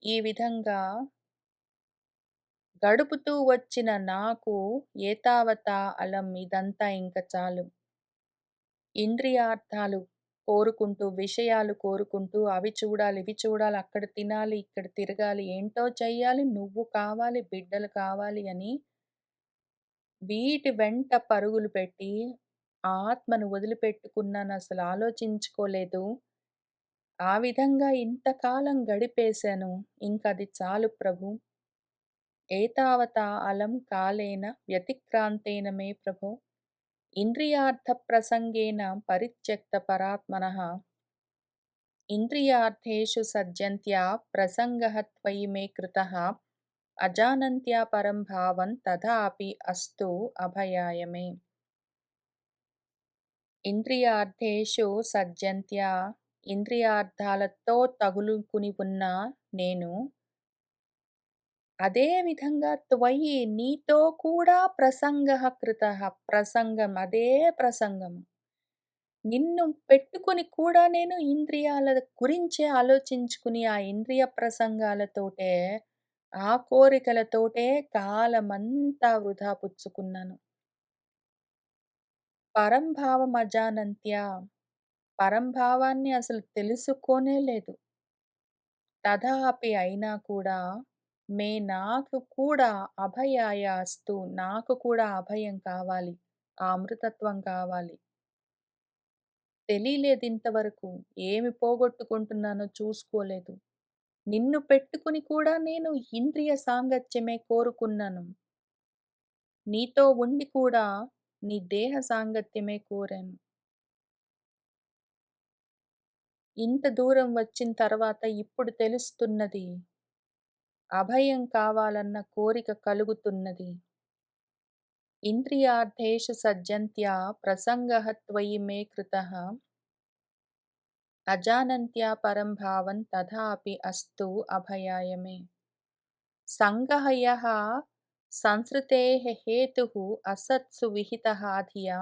ఈ విధంగా గడుపుతూ వచ్చిన నాకు ఏతావతా అలం ఇదంతా ఇంక చాలు. ఇంద్రియార్థాలు కోరుకుంటూ, విషయాలు కోరుకుంటూ, అవి చూడాలి, ఇవి చూడాలి, అక్కడ తినాలి, ఇక్కడ తిరగాలి, ఏంటో చెయ్యాలి, నువ్వు కావాలి, బిడ్డలు కావాలి అని వీటి వెంట పరుగులు పెట్టి ఆత్మను వదిలిపెట్టుకున్నాను, అసలు ఆలోచించుకోలేదు. ఆ విధంగా ఇంతకాలం గడిపేశాను. ఇంకది చాలు ప్రభూ! ఏతావతా అలం కాలేన వ్యతిక్రాంతేన మే ప్రభో! ఇంద్రియార్థప్రసంగేన పరిత్యక్త పరాత్మనః ఇంద్రియార్థేషు సజ్జంత్యా ప్రసంగః త్వయి మే కృతః అజానంత్యా పరం భావం తథాపి అస్తు అభయాయ మే. ఇంద్రియార్థేషు సజ్జంత్యా ఇంద్రియార్థాలతో తగులుకుని ఉన్న నేను అదే విధంగా త్వయి నీతో కూడా ప్రసంగః కృతః ప్రసంగం అదే ప్రసంగం. నిన్ను పెట్టుకొని కూడా నేను ఇంద్రియాల గురించే ఆలోచించుకుని ఆ ఇంద్రియ ప్రసంగాలతోటే, ఆ కోరికలతోటే కాలమంతా వృధా పుచ్చుకున్నాను. పరంభావమజానంత్య పరంభావాన్ని అసలు తెలుసుకోనే లేదు. తథాపి అయినా కూడా నాకు కూడా అభయాయ అస్తు నాకు కూడా అభయం కావాలి. ఆ అమృతత్వం కావాలి. తెలియలేదింతవరకు. ఏమి పోగొట్టుకుంటున్నానో చూసుకోలేదు. నిన్ను పెట్టుకుని కూడా నేను ఇంద్రియ సాంగత్యమే కోరుకున్నాను. నీతో ఉండి కూడా నీ దేహ సాంగత్యమే కోరాను. ఇంత దూరం వచ్చిన తర్వాత ఇప్పుడు తెలుస్తున్నది. అభయం కావాలన్న కోరిక కలుగుతున్నది. ఇంద్రియార్థేషు సజ్జంత్యా ప్రసంగః త్వయి మే కృతః అజానంత్యా పరం భావం తథాపి అస్తు అభయాయ మే. సంగః యః సంసృతేః హేతుః అసత్సు విహితః ధియా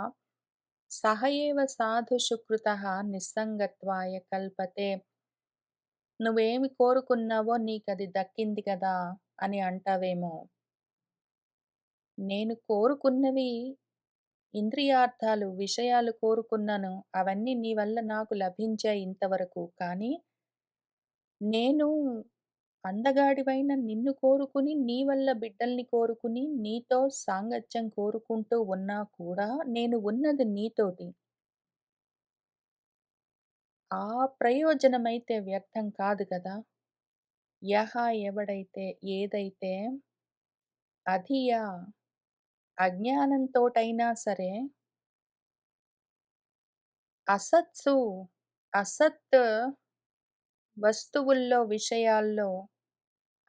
సహ ఏవ సాధుషు కృతః నిస్సంగత్వాయ కల్పతే. నువ్వేమి కోరుకున్నావో నీకది దక్కింది కదా అని అంటావేమో. నేను కోరుకున్నవి ఇంద్రియార్థాలు, విషయాలు కోరుకున్నాను. అవన్నీ నీ వల్ల నాకు లభించాయి ఇంతవరకు. కానీ నేను అందగాడివైన నిన్ను కోరుకుని, నీ వల్ల బిడ్డల్ని కోరుకుని, నీతో సాంగత్యం కోరుకుంటూ ఉన్నా కూడా నేను ఉన్నది నీతోటి. ఆ ప్రయోజనమైతే వ్యర్థం కాదు గదా! యహ ఎవడైతే, ఏదైతే అధియా అజ్ఞానంతోటైనా సరే అసత్సు అసత్ వస్తువుల్లో, విషయాల్లో,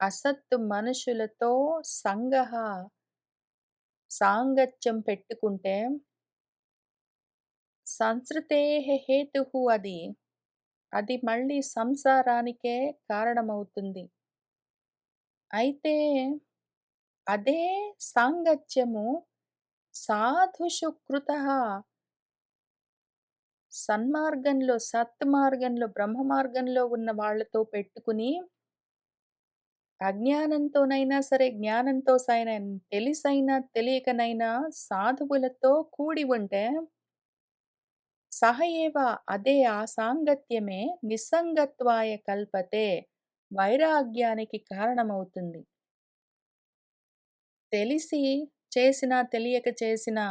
అసత్ మనుషులతో సంగః సాంగత్యం పెట్టుకుంటే సంసృతేః హేతుః అది. అది మళ్ళీ సంసారానికే కారణమవుతుంది. అయితే అదే సాంగత్యము సాధుషు కృతః సన్మార్గంలో, సత్మార్గంలో, బ్రహ్మ మార్గంలో ఉన్న వాళ్ళతో పెట్టుకుని అజ్ఞానంతోనైనా సరే, జ్ఞానంతో సైనా తెలిసైనా, తెలియకనైనా సాధువులతో కూడి ఉంటే సహ ఏవ అదే ఆ సాంగత్యమే నిస్సంగత్వాయ కల్పతే వైరాగ్యానికి కారణమవుతుంది. తెలిసి చేసినా, తెలియక చేసినా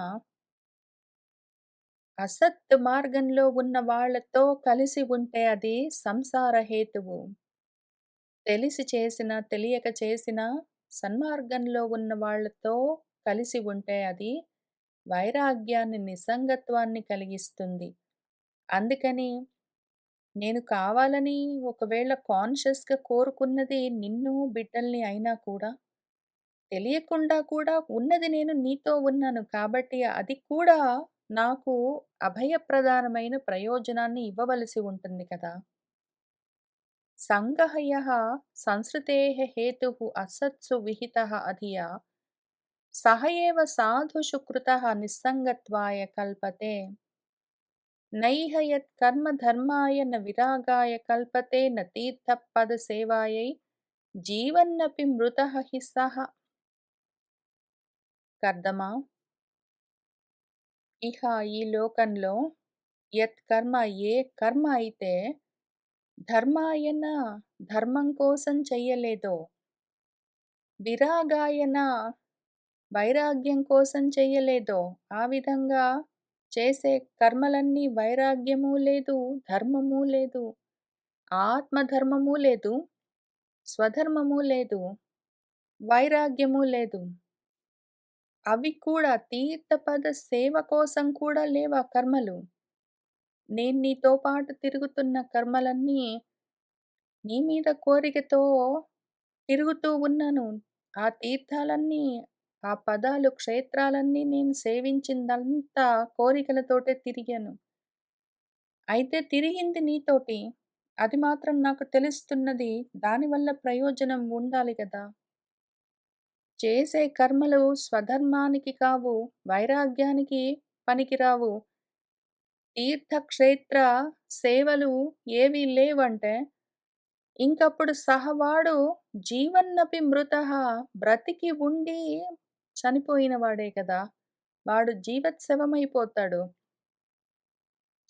అసత్ మార్గంలో ఉన్న వాళ్ళతో కలిసి ఉంటే అది సంసార హేతువు. తెలిసి చేసినా, తెలియక చేసినా సన్మార్గంలో ఉన్న వాళ్ళతో కలిసి ఉంటే అది వైరాగ్యాన్ని, నిస్సంగత్వాన్ని కలిగిస్తుంది. అందుకని నేను కావాలని ఒకవేళ కాన్షియస్‌గా కోరుకున్నది నిన్ను, బిడ్డల్ని అయినా కూడా తెలియకుండా కూడా ఉన్నది నేను నీతో ఉన్నాను. కాబట్టి అది కూడా నాకు అభయప్రదానమైన ప్రయోజనాన్ని ఇవ్వవలసి ఉంటుంది కదా! సంగః యః సంసృతేః హేతుః అసత్సు విహితః అధియా సహ ఏవ సాధుషు కృతః నిస్సంగత్వాయ కల్పతే. నైహ యత్ కర్మ ధర్మాయ న విరాగాయ కల్పతే న తీర్థపద సేవాయై జీవన్నపి మృతః హి సః. కర్దమా ఇహ ఈ లోకంలో యత్ కర్మ ఏ కర్మ అయితే ధర్మాయన ధర్మం కోసం చెయ్యలేదో, విరాగాయన వైరాగ్యం కోసం చెయ్యలేదో, ఆ విధంగా చేసే కర్మలన్నీ వైరాగ్యము లేదు, ధర్మము లేదు. ఆత్మధర్మము లేదు, స్వధర్మము లేదు, వైరాగ్యము లేదు. అవి కూడా తీర్థపద సేవ కోసం కూడా లేవా కర్మలు? నేను నీతో పాటు తిరుగుతున్న కర్మలన్నీ నీ మీద కోరికతో తిరుగుతూ ఉన్నాను. ఆ తీర్థాలన్నీ, ఆ పదాలు, క్షేత్రాలన్నీ నేను సేవించిందంతా కోరికలతోటే తిరిగాను. అయితే తిరిగింది నీతోటి. అది మాత్రం నాకు తెలుస్తున్నది. దానివల్ల ప్రయోజనం ఉండాలి గదా! చేసే కర్మలు స్వధర్మానికి కావు, వైరాగ్యానికి పనికిరావు. తీర్థక్షేత్ర సేవలు ఏవీ లేవంటే, ఇంకప్పుడు సహవాడు జీవన్నపి మృతః, బ్రతికి ఉండి చనిపోయిన వాడే కదా! వాడు జీవత్శవమైపోతాడు.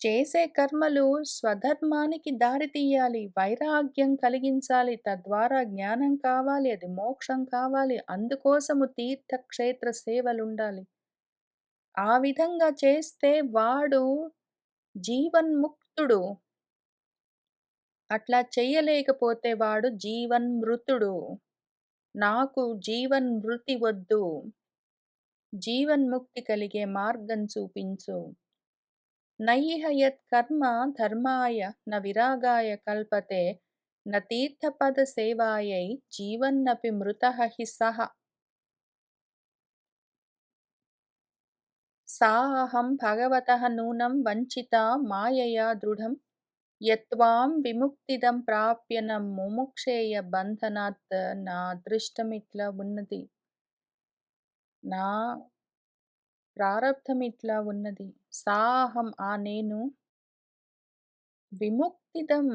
చేసే కర్మలు స్వధర్మానికి దారి తీయాలి. వైరాగ్యం కలిగించాలి. తద్వారా జ్ఞానం కావాలి. అది మోక్షం కావాలి. అందుకోసము తీర్థక్షేత్ర సేవలుండాలి. ఆ విధంగా చేస్తే వాడు జీవన్ముక్తుడు. అట్లా చెయ్యలేకపోతే వాడు జీవన్మృతుడు. నాకు జీవన్మృతి వద్దు. జీవన్ముక్తి కలిగే మార్గం చూపించు. నయిహ యత్కర్మ ధర్మాయ న విరాగాయ కల్పతే న తీర్థపద సేవాయై జీవన్నపి మృతః హి సః. సా అహం భగవతః నూనం వంచితా మాయయా దృఢం యత్వాం విముక్తిదం ప్రాప్య న ముముక్షేయ బంధనాత్. నా అదృష్టం ఇట్లా ఉన్నది. నా ప్రారబ్ధం ఇట్లా ఉన్నది. సాహం ఆ నేను విముక్తిదం,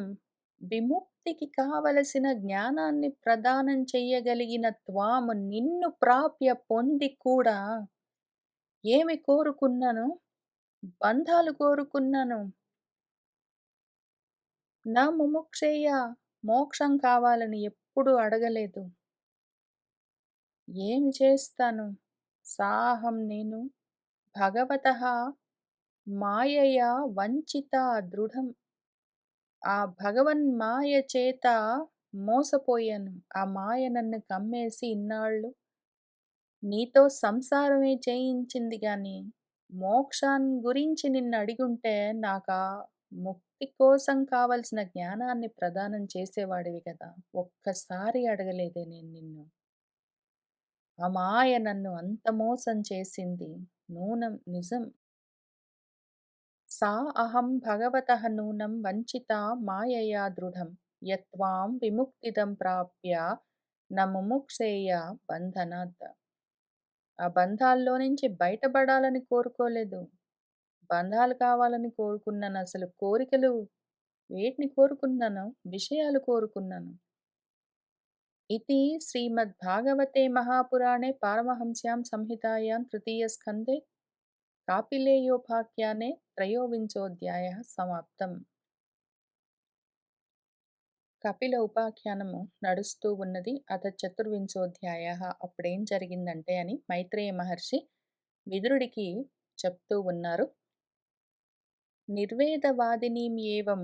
విముక్తికి కావలసిన జ్ఞానాన్ని ప్రదానం చెయ్యగలిగిన త్వాము నిన్ను ప్రాప్య పొంది కూడా ఏమి కోరుకున్నాను? బంధాలు కోరుకున్నాను. నా ముముక్షేయ, మోక్షం కావాలని ఎప్పుడూ అడగలేదు. ఏమి చేస్తాను? సాహం నేను భగవతః మాయయా వంచితా దృఢం. ఆ భగవన్మాయ చేత మోసపోయాను. ఆ మాయ నన్ను కమ్మేసి ఇన్నాళ్ళు నీతో సంసారమే చేయించింది గాని, మోక్షాన్ని గురించి నిన్ను అడిగుంటే నాకా ముక్తి కోసం కావలసిన జ్ఞానాన్ని ప్రదానం చేసేవాడివి కదా! ఒక్కసారి అడగలేదే నేను నిన్ను. ఆ మాయ నన్ను అంత మోసం చేసింది. నూనం నిజం. సా అహం భగవతః నూనం వంచితా మాయయా దృఢం యత్వాం విముక్తిదం ప్రాప్య న ముముక్షేయ బంధనాత్. ఆ బంధాల్లో నుంచి బయటపడాలని కోరుకోలేదు. బంధాలు కావాలని కోరుకున్నాను. అసలు కోరికలు వేటిని కోరుకున్నాను? విషయాలు కోరుకున్నాను. इति श्रीमद्भागवते महापुराणे पारमहंस्यां संहितायां तृतीयस्कन्धे कापिलेयोपाख्याने त्रयोविंशोऽध्यायः समाप्तम्. కపిల ఉపాఖ్యానము నడుస్తూ ఉన్నది. అథ చతుర్వింశోధ్యాయః. అప్పుడేం జరిగిందంటే అని మైత్రేయ మహర్షి విదురుడికి చెప్తూ ఉన్నారు. నిర్వేదవాదినీం ఏవం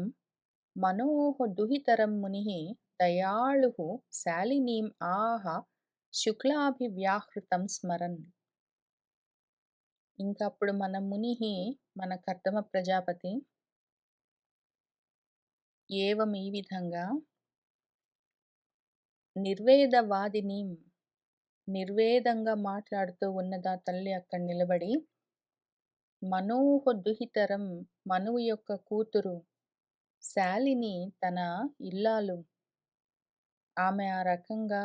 మనోః దుహితరం మునిః దయాళుః శాలినీం ఆహ శుక్లాభివ్యాహృతం స్మరన్. ఇంకప్పుడు మన మునిహి, మన కర్దమ ప్రజాపతి ఏవం ఈ విధంగా నిర్వేదవాదినీం, నిర్వేదంగా మాట్లాడుతూ ఉన్నదా తల్లి అక్కడ నిలబడి, మనోహ దుహితరం, మనువు యొక్క కూతురు శాలిని తన ఇల్లాలు, ఆమె ఆ రకంగా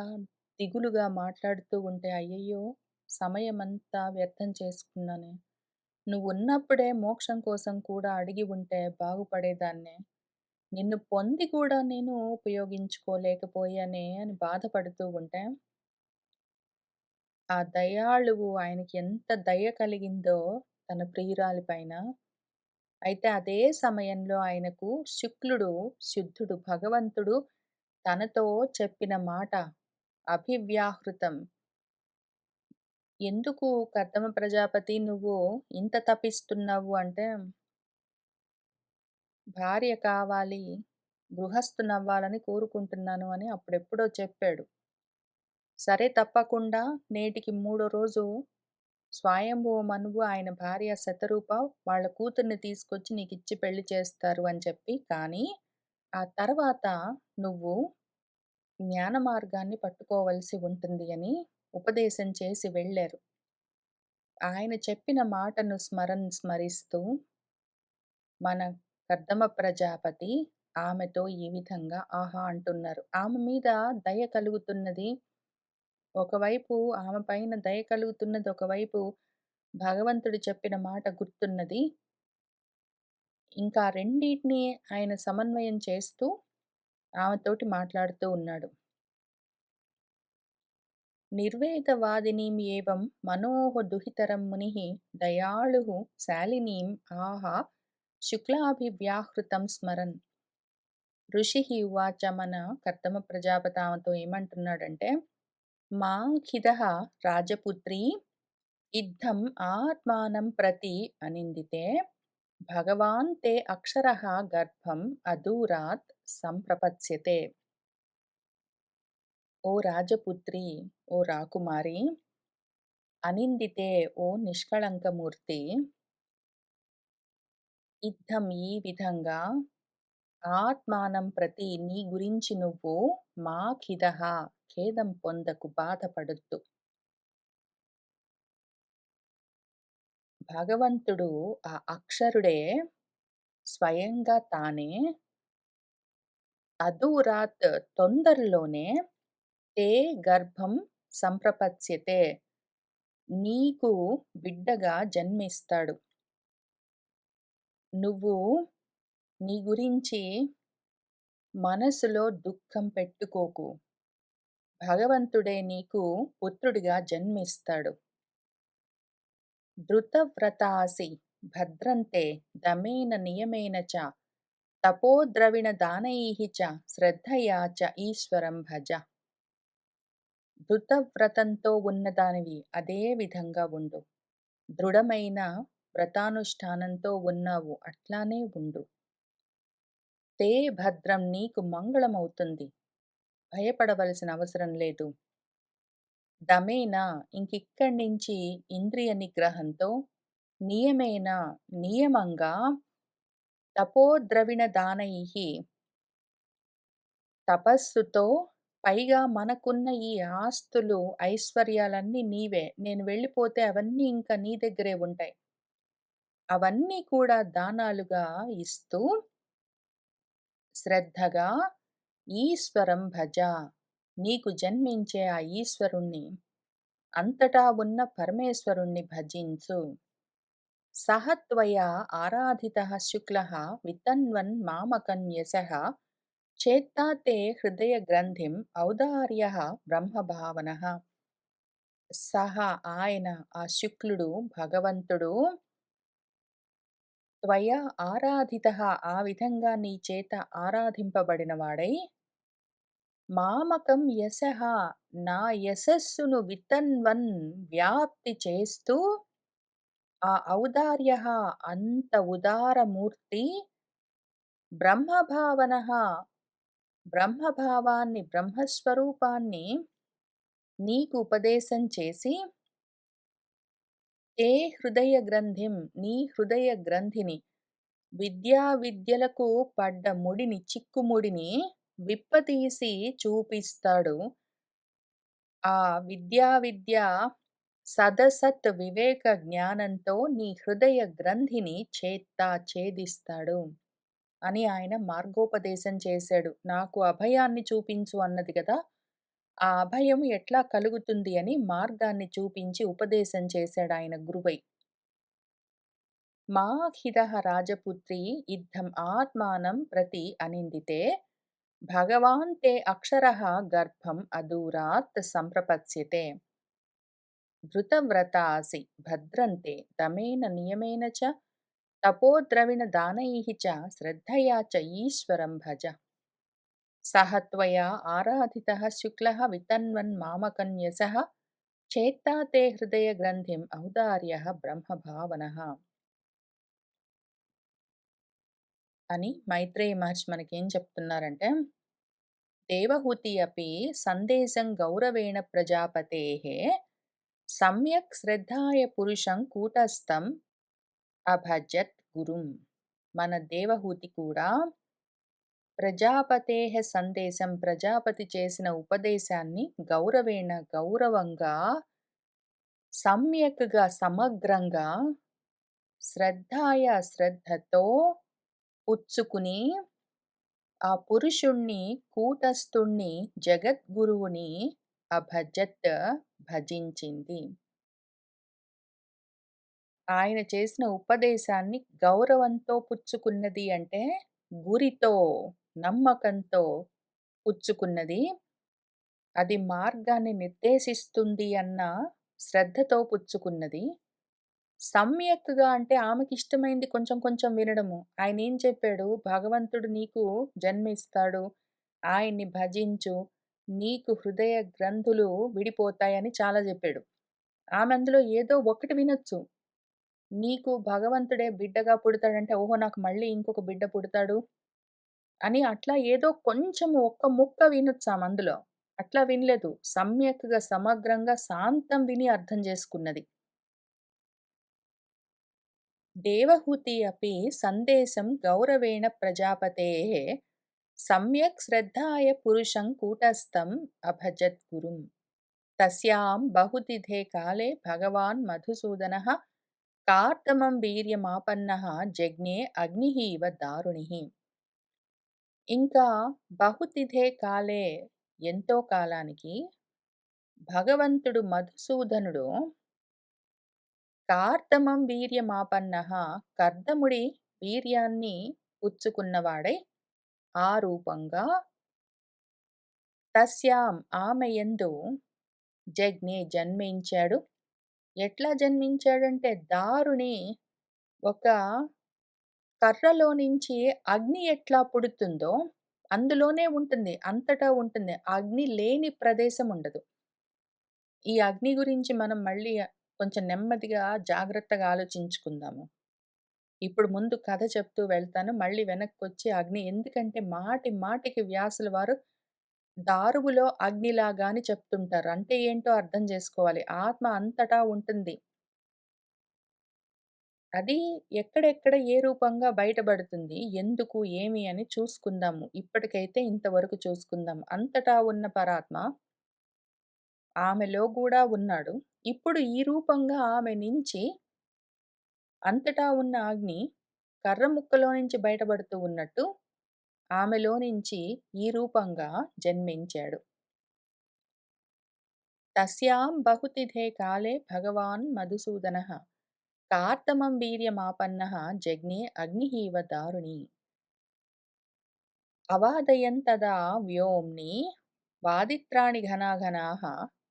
దిగులుగా మాట్లాడుతూ ఉంటే అయ్యయ్యో సమయమంతా వ్యర్థం చేసుకున్నానే, నువ్వున్నప్పుడే మోక్షం కోసం కూడా అడిగి ఉంటే బాగుపడేదాన్నే, నిన్ను పొంది కూడా నేను ఉపయోగించుకోలేకపోయానే అని బాధపడుతూ ఉంటే, ఆ దయాళువు ఆయనకి ఎంత దయ కలిగిందో తన ప్రియురాలి పైన. అయితే అదే సమయంలో ఆయనకు శుక్లుడు, శుద్ధుడు, భగవంతుడు తనతో చెప్పిన మాట అభివ్యాహృతం. ఎందుకు కర్దమ ప్రజాపతి నువ్వు ఇంత తపిస్తున్నావు అంటే, భార్య కావాలి, గృహస్థునవ్వాలని కోరుకుంటున్నాను అని అప్పుడెప్పుడో చెప్పాడు. సరే తప్పకుండా నేటికి మూడో రోజు స్వయంభువ మనువు ఆయన భార్య శతరూప వాళ్ళ కూతుర్ని తీసుకొచ్చి నీకిచ్చి పెళ్లి చేస్తారు అని చెప్పి, కానీ ఆ తర్వాత నువ్వు జ్ఞాన మార్గాన్ని పట్టుకోవలసి ఉంటుంది అని ఉపదేశం చేసి వెళ్ళారు. ఆయన చెప్పిన మాటను స్మరిస్తూ మన కర్దమ ప్రజాపతి ఆమెతో ఈ విధంగా ఆహా అంటున్నారు. ఆమె మీద దయ కలుగుతున్నది. ఒకవైపు ఆమె పైన దయ కలుగుతున్నది. ఒకవైపు భగవంతుడు చెప్పిన మాట గుర్తున్నది. ఇంకా రెండిటిని ఆయన సమన్వయం చేస్తూ ఆమెతోటి మాట్లాడుతూ ఉన్నాడు. నిర్వేదవాదినీం ఏవం మనోః దుహితరం మునిః దయాళుః శాలినీం ఆహా శుక్లాభివ్యాహృతం స్మరన్. ఋషిః ఉవాచ మన కర్దమ ప్రజాపతి ఆమెతో ఏమంటున్నాడంటే, మా ఖిదః రాజపుత్రీ ఇద్ధం ఆత్మానం ప్రతి అనిందితే భగవాన్ తే అక్షరః గర్భం అదూరాత్ సంప్రపత్స్యతే. ఓ రాజపుత్రి, ఓ రాకుమారి, అనిందితే ఓ నిష్కళంకమూర్తి, ఇద్ధం ఈ విధంగా, ఆత్మానం ప్రతి నీ గురించి నువ్వు, మా ఖిదః ఖేదం పొందకు, బాధపడొద్దు. భగవంతుడు ఆ అక్షరుడే స్వయంగా తానే అదూరాత్ తొందరలోనే తే గర్భం సంప్రపత్స్యతే నీకు బిడ్డగా జన్మిస్తాడు. నువ్వు నీ గురించి మనసులో దుఃఖం పెట్టుకోకు. భగవంతుడే నీకు పుత్రుడిగా జన్మిస్తాడు. ధృతవ్రతాసి భద్రంతే దమేన నియమేన చ తపోద్రవిణ దానైః చ శ్రద్ధయా చ ఈశ్వరం భజ. ధృతవ్రతంతో ఉన్నదానివి అదే విధంగా ఉండు. దృఢమైన వ్రతానుష్ఠానంతో ఉన్నావు అట్లానే ఉండు. తే భద్రం నీకు మంగళమవుతుంది. భయపడవలసిన అవసరం లేదు. దమేన ఇంకిక్కడి నుంచి ఇంద్రియ నిగ్రహంతో, నియమేన నియమంగా, తపోద్రవిణ దానైః తపస్సుతో, పైగా మనకున్న ఈ ఆస్తులు ఐశ్వర్యాలన్నీ నీవే. నేను వెళ్ళిపోతే అవన్నీ ఇంకా నీ దగ్గరే ఉంటాయి. అవన్నీ కూడా దానాలుగా ఇస్తూ శ్రద్ధగా ఈశ్వరం భజ. నీకు జన్మించే ఆ ఈశ్వరుణ్ణి, అంతటా ఉన్న పరమేశ్వరుణ్ణి భజించు. సహ త్వయా ఆరాధితః శుక్లః వితన్వన్ మామకం యశః చేత్తా తే హృదయ గ్రంథిం ఔదార్యః బ్రహ్మభావనః. సహ ఆయన ఆ శుక్లుడు భగవంతుడు త్వయా ఆరాధితః ఆ విధంగా నీ చేత ఆరాధింపబడినవాడై, మామకం యశః నా యశస్సును వితన్వన్ వ్యాప్తి చేస్తూ, ఆ ఔదార్యః అంత ఉదారమూర్తి, బ్రహ్మభావనః బ్రహ్మభావాన్ని బ్రహ్మస్వరూపాన్ని నీకు ఉపదేశం చేసి, తే హృదయ గ్రంథిం నీ హృదయ గ్రంథిని, విద్యలకు పడ్డ ముడిని, చిక్కుముడిని విప్పతీసి చూపిస్తాడు. ఆ విద్య సదసత్ వివేక జ్ఞానంతో నీ హృదయ గ్రంథిని ఛేదిస్తాడు అని ఆయన మార్గోపదేశం చేశాడు. నాకు అభయాన్ని చూపించు అన్నది కదా! ఆ అభయం ఎట్లా కలుగుతుంది అని మార్గాన్ని చూపించి ఉపదేశం చేశాడు ఆయన గురువై. మా ఖిదః రాజపుత్రీ ఇద్ధం ఆత్మానం ప్రతి అనిందితే భగవాన్ తే అక్షరః గర్భం అదూరాత్ సంప్రపత్స్యతే. ధృతవ్రతాసి భద్రంతే దమేన నియమేన చ తపోద్రవిణ దానైః చ శ్రద్ధయా చ ఈశ్వరం భజ. సహ త్వయా ఆరాధితః శుక్లః వితన్వన్ మామకం యశః చేత్తా తే హృదయ గ్రంథిం ఔదార్యః బ్రహ్మభావనః. అని మైత్రేయి మహర్షి మనకేం చెప్తున్నారంటే, దేవహూతి అపి సందేశం గౌరవేణ ప్రజాపతేః సమ్యక్ శ్రద్ధాయ పురుషం కూటస్థం అభజత్ గురుం. మన దేవహూతి కూడా ప్రజాపతేః సందేశం, ప్రజాపతి చేసిన ఉపదేశాన్ని గౌరవంగా, సమ్యక్‌గా, సమగ్రంగా, శ్రద్ధతో పుచ్చుకుని, ఆ పురుషుణ్ణి, కూటస్థుణ్ణి, జగద్గురువుని అభజత్ భజించింది. ఆయన చేసిన ఉపదేశాన్ని గౌరవంతో పుచ్చుకున్నది అంటే, గురితో, నమ్మకంతో పుచ్చుకున్నది. అది మార్గాన్ని నిర్దేశిస్తుంది అన్న శ్రద్ధతో పుచ్చుకున్నది. సమ్యక్‌గా అంటే ఆమెకిష్టమైంది కొంచెం కొంచెం వినడము. ఆయనేం చెప్పాడు? భగవంతుడు నీకు జన్మిస్తాడు. ఆయన్ని భజించు. నీకు హృదయ గ్రంథులు విడిపోతాయని చాలా జెప్పాడు. ఆమె అందులో ఏదో ఒకటి వినొచ్చు. నీకు భగవంతుడే బిడ్డగా పుడతాడంటే, ఓహో! నాకు మళ్ళీ ఇంకొక బిడ్డ పుడతాడు అని అట్లా ఏదో కొంచెం ఒక్క ముక్క వినొచ్చామందులో. అట్లా వినలేదు. సమ్యక్‌గా, సమగ్రంగా, సాంతం విని అర్థం చేసుకున్నది. దేవహూతి అపి సందేశం గౌరవేణ ప్రజాపతేః సమ్యక్ శ్రద్ధాయ పురుషం కూటస్థం అభజత్ గురుం. తస్యాం బహుతిథే కాలే భగవాన్ మధుసూదనః కార్దమం వీర్యమాపన్నః జజ్ఞే అగ్నిః ఇవ దారుణిః. ఇంకా బహుతిథే కాలే, ఎంతో కాలానికి భగవంతుడు మధుసూదనుడు కార్దమం వీర్యమాపన్నః, కర్దముడి వీర్యాన్ని పుచ్చుకున్నవాడై ఆ రూపంగా తస్యాం ఆమె యందు జజ్ఞే జన్మించాడు. ఎట్లా జన్మించాడంటే దారుణి, ఒక కర్రలో నుంచి అగ్ని ఎట్లా పుడుతుందో అందులోనే ఉంటుంది. అంతటా ఉంటుంది. అగ్ని లేని ప్రదేశం ఉండదు. ఈ అగ్ని గురించి మనం మళ్ళీ కొంచెం నెమ్మదిగా జాగ్రత్తగా ఆలోచించుకుందాము. ఇప్పుడు ముందు కథ చెప్తూ వెళ్తాను. మళ్ళీ వెనక్కొచ్చి అగ్ని ఎందుకంటే మాటి మాటికి వ్యాసుల వారు దారువులో అగ్నిలాగా అని చెప్తుంటారు. అంటే ఏంటో అర్థం చేసుకోవాలి. ఆత్మ అంతటా ఉంటుంది. అది ఎక్కడెక్కడ ఏ రూపంగా బయటపడుతుంది, ఎందుకు, ఏమి అని చూసుకుందాము. ఇప్పటికైతే ఇంతవరకు చూసుకుందాం. అంతటా ఉన్న పరాత్మ ఆమెలో గూడా ఉన్నాడు. ఇప్పుడు ఈ రూపంగా ఆమె నుంచి అంతటా ఉన్న అగ్ని కర్ర ముక్కలో నుంచి బయటపడుతూ ఉన్నట్టు ఆమెలో నుంచి ఈ రూపంగా జన్మించాడు. తస్యాం బహుతిథే కాలే భగవాన్ మధుసూదనః కార్దమం వీర్యమాపన్నః జజ్ఞే అగ్నిః ఇవ దారుణి. అవాదయంతదా వ్యోమ్ని వాదిత్రాణి ఘనాఘనాః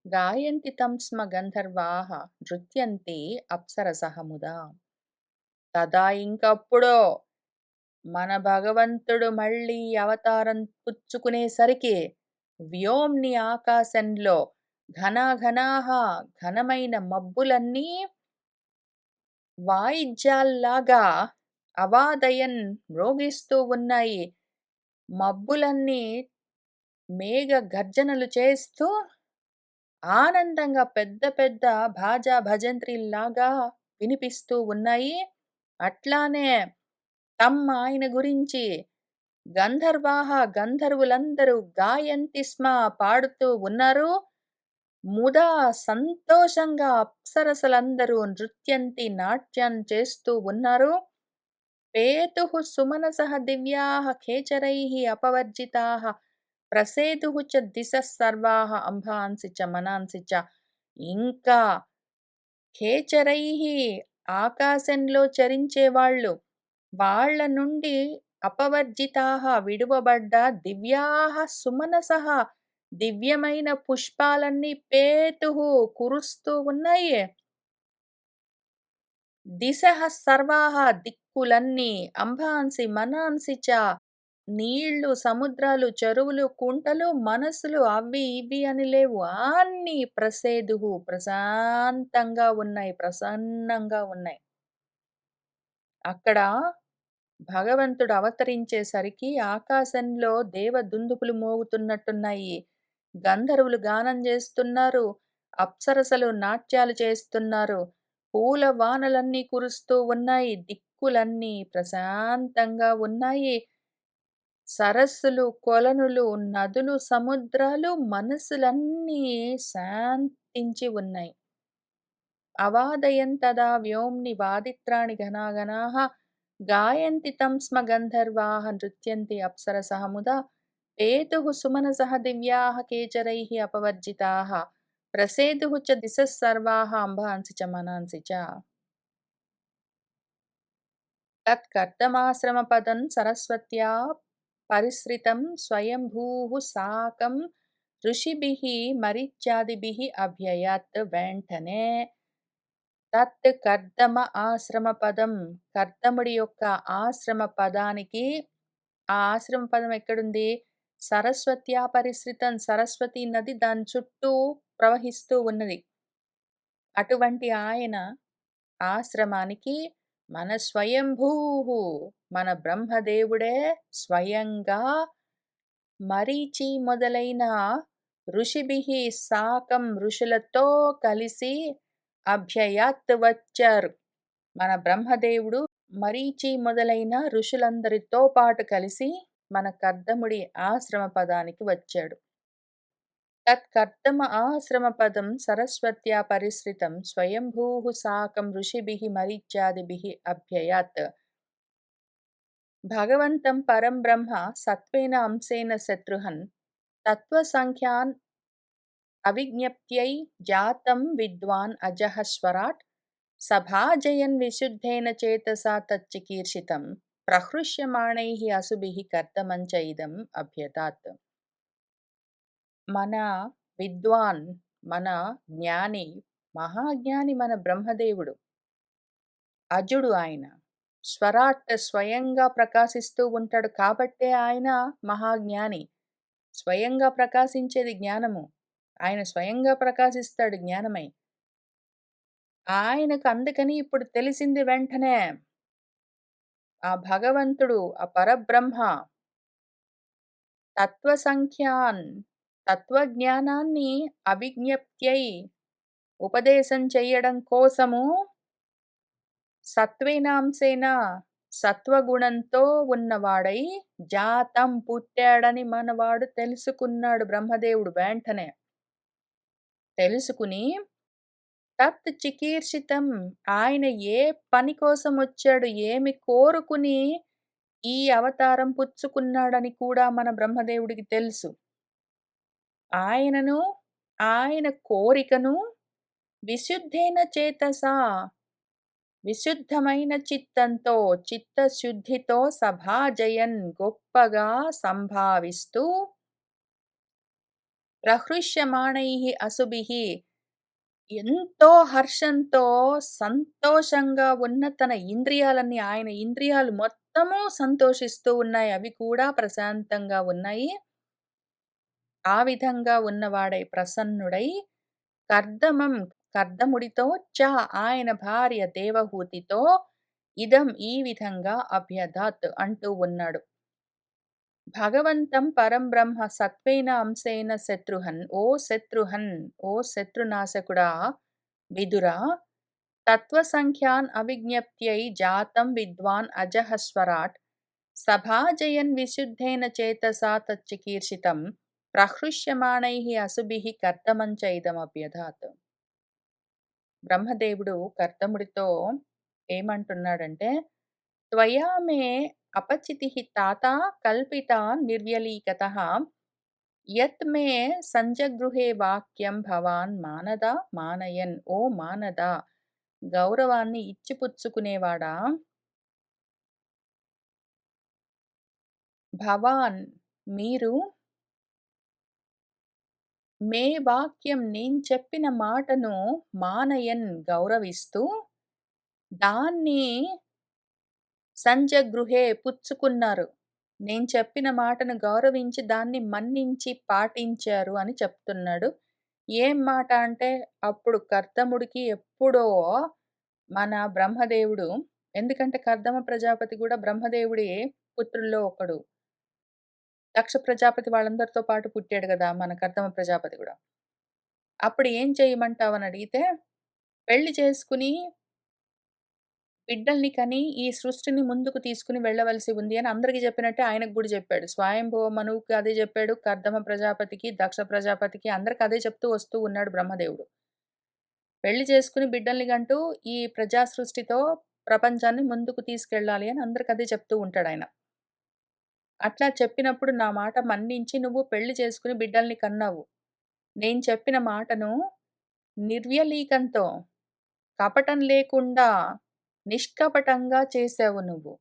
గాయంతి తం స్మ గంధర్వాః నృత్యంతి అప్సరసః ముదా. తదా ఇంకప్పుడు మన భగవంతుడు మళ్ళీ అవతారం పుచ్చుకునేసరికి వ్యోమ్ని ఆకాశంలో ఘనాఘనాః ఘనమైన మబ్బులన్నీ వాయిద్యాల్లాగా అవాదయన్ మ్రోగిస్తూ ఉన్నాయి. మబ్బులన్నీ మేఘ గర్జనలు చేస్తూ ఆనందంగా పెద్ద పెద్ద భాజా భజంత్రీల్లాగా వినిపిస్తూ ఉన్నాయి. అట్లానే ఆయన గురించి గంధర్వులందరూ గాయంతి స్మ పాడుతూ ఉన్నారు. ముదా సంతోషంగా అప్సరసలందరూ నృత్యంతి నాట్యం చేస్తూ ఉన్నారు. పేతుః సుమనసః దివ్యాః ఖేచరైః అపవర్జితాః ప్రసేదుః చ దిశః సర్వాః అంబాంసి చ మనాంసి చ. ఇంకా ఖేచరైః ఆకాశంలో చరించేవాళ్ళు, వాళ్ళ నుండి అపవర్జితాః విడువబడ్డ దివ్యాః సుమనసః దివ్యమైన పుష్పాలన్నీ పేతుః కురుస్తూ ఉన్నాయి. దిశః సర్వాః దిక్కులన్నీ అంబాంసి మనాంసి చ నీళ్ళు, సముద్రాలు, చెరువులు, కుంటలు, మనసులు అవి ఇవి అని లేవు. అన్నీ ప్రసేదుః ప్రశాంతంగా ఉన్నాయి, ప్రసన్నంగా ఉన్నాయి. అక్కడ భగవంతుడు అవతరించేసరికి ఆకాశంలో దేవదుందుభులు మోగుతున్నట్టున్నాయి. గంధర్వులు గానం జేస్తున్నారు. అప్సరసలు నాట్యాలు చేస్తున్నారు. పూల వానలన్నీ కురుస్తూ ఉన్నాయి. దిక్కులన్నీ ప్రశాంతంగా ఉన్నాయి. సరస్సులు, కొలనులు, నదులు, సముద్రాలు మనసులన్నీ శాంతించి ఉన్నాయి. అవాదయంతదా వ్యోమ్ని వాదిత్రాణి ఘనాఘనాః గాయంతి తం స్మ గంధర్వాः నృత్యంతి అప్సరసః ముదా పేతుః సుమనసః దివ్యాः కేచరైః అపవర్జితాः ప్రసేదుః చ దిశः సర్వాः అంబాంసి చ మనాంసి చ. తత్కర్దమాశ్రమపదం సరస్వత్యా పరిశ్రితం స్వయంభూః సాకం ఋషిభిః మరీచ్యాదిభిః అభ్యయాత్. వెంటనే తత్ కర్దమ ఆశ్రమ పదం, కర్దముడి యొక్క ఆశ్రమ పదానికి, ఆ ఆశ్రమ పదం ఎక్కడుంది? సరస్వత్యా పరిశ్రితం, సరస్వతి నది దాని చుట్టూ ప్రవహిస్తూ ఉన్నది. అటువంటి ఆయన ఆశ్రమానికి మన స్వయంభూః, మన బ్రహ్మదేవుడే స్వయంగా మరీచి మొదలైన ఋషిభిః సాకం, ఋషులతో కలిసి అభ్యయాత్ వచ్చారు. మన బ్రహ్మదేవుడు మరీచి మొదలైన ఋషులందరితో పాటు కలిసి మన కర్దముడి ఆశ్రమ పదానికి వచ్చాడు. తత్కర్దమ ఆశ్రమ పదం సరస్వత్యా పరిశ్రితం స్వయంభూః సాకం ఋషిభిః మరీచ్యాదిభిః అభ్యయాత్. భగవంతం పరం బ్రహ్మ సత్వేన అంశేన శత్రుహన్ తత్వసంఖ్యాన్ అవిజ్ఞప్త్యై జాతం విద్వాన్ అజః స్వరాట్ సభాజయన్ విశుద్ధేన చేతసా తచ్చికీర్షితం ప్రహృష్యమాణైః అసుభిః కర్దమం చ ఇదం అభ్యదాత్. మన విద్వాన్, మన జ్ఞాని, మహాజ్ఞాని మన బ్రహ్మదేవుడు. అజుడు ఆయన. స్వరాట్ స్వయంగా ప్రకాశిస్తూ ఉంటాడు కాబట్టే ఆయన మహాజ్ఞాని. స్వయంగా ప్రకాశించేది జ్ఞానము. ఆయన స్వయంగా ప్రకాశిస్తాడు జ్ఞానమై. ఆయనకు అందుకని ఇప్పుడు తెలిసింది వెంటనే. ఆ భగవంతుడు, ఆ పరబ్రహ్మ తత్వసంఖ్యాన్, తత్వజ్ఞానాన్ని అవిజ్ఞప్త్యై ఉపదేశం చెయ్యడం కోసము సత్వేనాంశేన సత్వగుణంతో ఉన్నవాడై జాతం పుట్టాడని మనవాడు తెలుసుకున్నాడు బ్రహ్మదేవుడు వెంటనే. తెలుసుకుని తత్ చికీర్షితం, ఆయన ఏ పని కోసం వచ్చాడు, ఏమి కోరుకుని ఈ అవతారం పుచ్చుకున్నాడని కూడా మన బ్రహ్మదేవుడికి తెలుసు. ఆయనను, ఆయన కోరికను విశుద్ధేన చేతసా, విశుద్ధమైన చిత్తంతో, చిత్తశుద్ధితో సభాజయన్ గొప్పగా సంభావిస్తూ ప్రహృష్యమాణైః అసుభిః ఎంతో హర్షంతో సంతోషంగా ఉన్న తన ఇంద్రియాలన్నీ, ఆయన ఇంద్రియాలు మొత్తము సంతోషిస్తూ ఉన్నాయి. అవి కూడా ప్రశాంతంగా ఉన్నాయి. ఆ విధంగా ఉన్నవాడై ప్రసన్నుడై కర్దమం, కర్దముడితో చ ఆయన భార్య దేవహూతితో ఇదం ఈ విధంగా అభ్యదాత్ అంటూ ఉన్నాడు. భగవంతం పరం బ్రహ్మ సత్వేన అంశేన శత్రుహన్, ఓ శత్రుహన్, ఓ శత్రునాశకుడా విదురా, తత్వసంఖ్యాన్ అవిజ్ఞప్త్యై జాతం విద్వాన్ అజః స్వరాట్ సభాజయన్ విశుద్ధేన చేతసా తచ్చికీర్షితం ప్రహృష్యమాణైః అసుభిః కర్దమం చ ఇదమభ్యదాత్. బ్రహ్మదేవుడు కర్దముడితో ఏమంటున్నాడంటే, త్వయా మే అపచితిః తాతా కల్పితా నిర్వ్యలీకతః యత్ మే సంజగృహే వాక్యం భవాన్ మానదా మానయన్. ఓ మానదా, గౌరవాన్ని ఇచ్చిపుచ్చుకునేవాడా, భవాన్ మీరు మే వాక్యం నేను చెప్పిన మాటను మానయన్ గౌరవిస్తూ దాన్ని సంజగృహే పుచ్చుకున్నారు. నేను చెప్పిన మాటను గౌరవించి దాన్ని మన్నించి పాటించారు అని చెప్తున్నాడు. ఏం మాట అంటే, అప్పుడు కర్దముడికి ఎప్పుడో మన బ్రహ్మదేవుడు ఎందుకంటే కర్దమ ప్రజాపతి గూడా బ్రహ్మదేవుడి పుత్రుల్లో ఒకడు. దక్ష ప్రజాపతి వాళ్ళందరితో పాటు పుట్టాడు గదా! మన కర్దమ ప్రజాపతి గూడా. అప్పుడు ఏం చేయమంటావని అడిగితే, పెళ్లి చేసుకొని బిడ్డల్ని కని ఈ సృష్టిని ముందుకు తీసుకొని వెళ్ళవలసి ఉంది అని అందరికి చెప్పినట్టే ఆయనకు గూడా చెప్పాడు. స్వయంభువ మనువుకి అదే చెప్పాడు. కర్దమ ప్రజాపతికి, దక్ష ప్రజాపతికి అందరికి అదే చెప్తూ వస్తూ ఉన్నాడు బ్రహ్మదేవుడు. పెళ్లి చేసుకొని బిడ్డల్ని కంటూ ఈ ప్రజా సృష్టితో ప్రపంచాన్ని ముందుకు తీసుకెళ్ళాలి అని అందరికి అదే చెప్తూ ఉంటాడాయన. అట్లా చెప్పినప్పుడు నా మాట మన్నించి నువ్వు పెళ్లి చేసుకొని బిడ్డల్ని కన్నావు. నేను చెప్పిన మాటను నిర్వ్యలీకంతో, కపటం లేకుండా, నిష్కపటంగా చేశావు నువ్వు.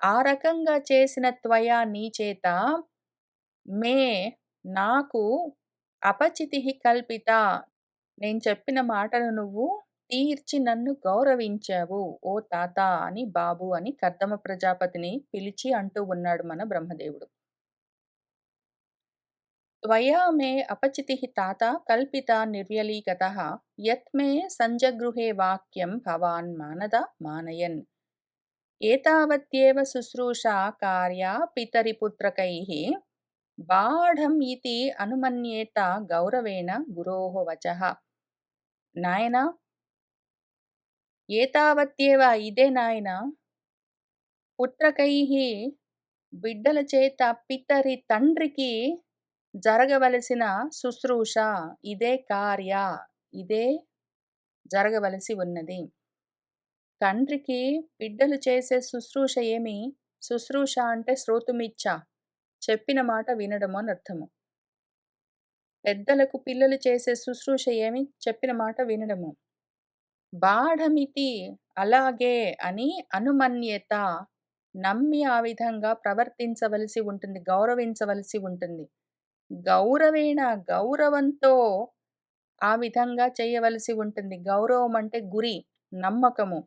ఆ రకంగా చేసిన త్వయా నీ చేత మే నాకు అపచితిః కల్పిత. నేను చెప్పిన మాటను నువ్వు తీర్చి నన్ను గౌరవించావు ఓ తాత అని, బాబు అని కర్దమ ప్రజాపతిని పిలిచి అంటూ ఉన్నాడు మన బ్రహ్మదేవుడు. త్వయా మే అపచితిః తాత కల్పితా నిర్వ్యలీకతః యత్ మే సంజగృహే వాక్యం భవాన్ మానద మానయన్. ఏతావత్యేవ శుశ్రూషా కార్యా పితరిపుత్రకైః బాఢం ఇతి అనుమన్యేత గౌరవేణ గురోః వచః. నాయనా, ఏతావత్యేవ ఇదే నాయనా, పుత్రకైః బిడ్డల చేత పితరి తండ్రికి జరగవలసిన శుశ్రూష, ఇదే కార్య, ఇదే జరగవలసి ఉన్నది. తండ్రికి బిడ్డలు చేసే శుశ్రూష ఏమి? శుశ్రూష అంటే శ్రోతుమిచ్చ, చెప్పిన మాట వినడము అని అర్థము. పెద్దలకు పిల్లలు చేసే శుశ్రూష ఏమి? చెప్పిన మాట వినడము. బాఢమితి అలాగే అని అనుమన్యత నమ్మి ఆ విధంగా ప్రవర్తించవలసి ఉంటుంది. గౌరవించవలసి ఉంటుంది. గౌరవేణ గౌరవంతో ఆ విధంగా చేయవలసి ఉంటుంది. గౌరవం అంటే గురి, నమ్మకము.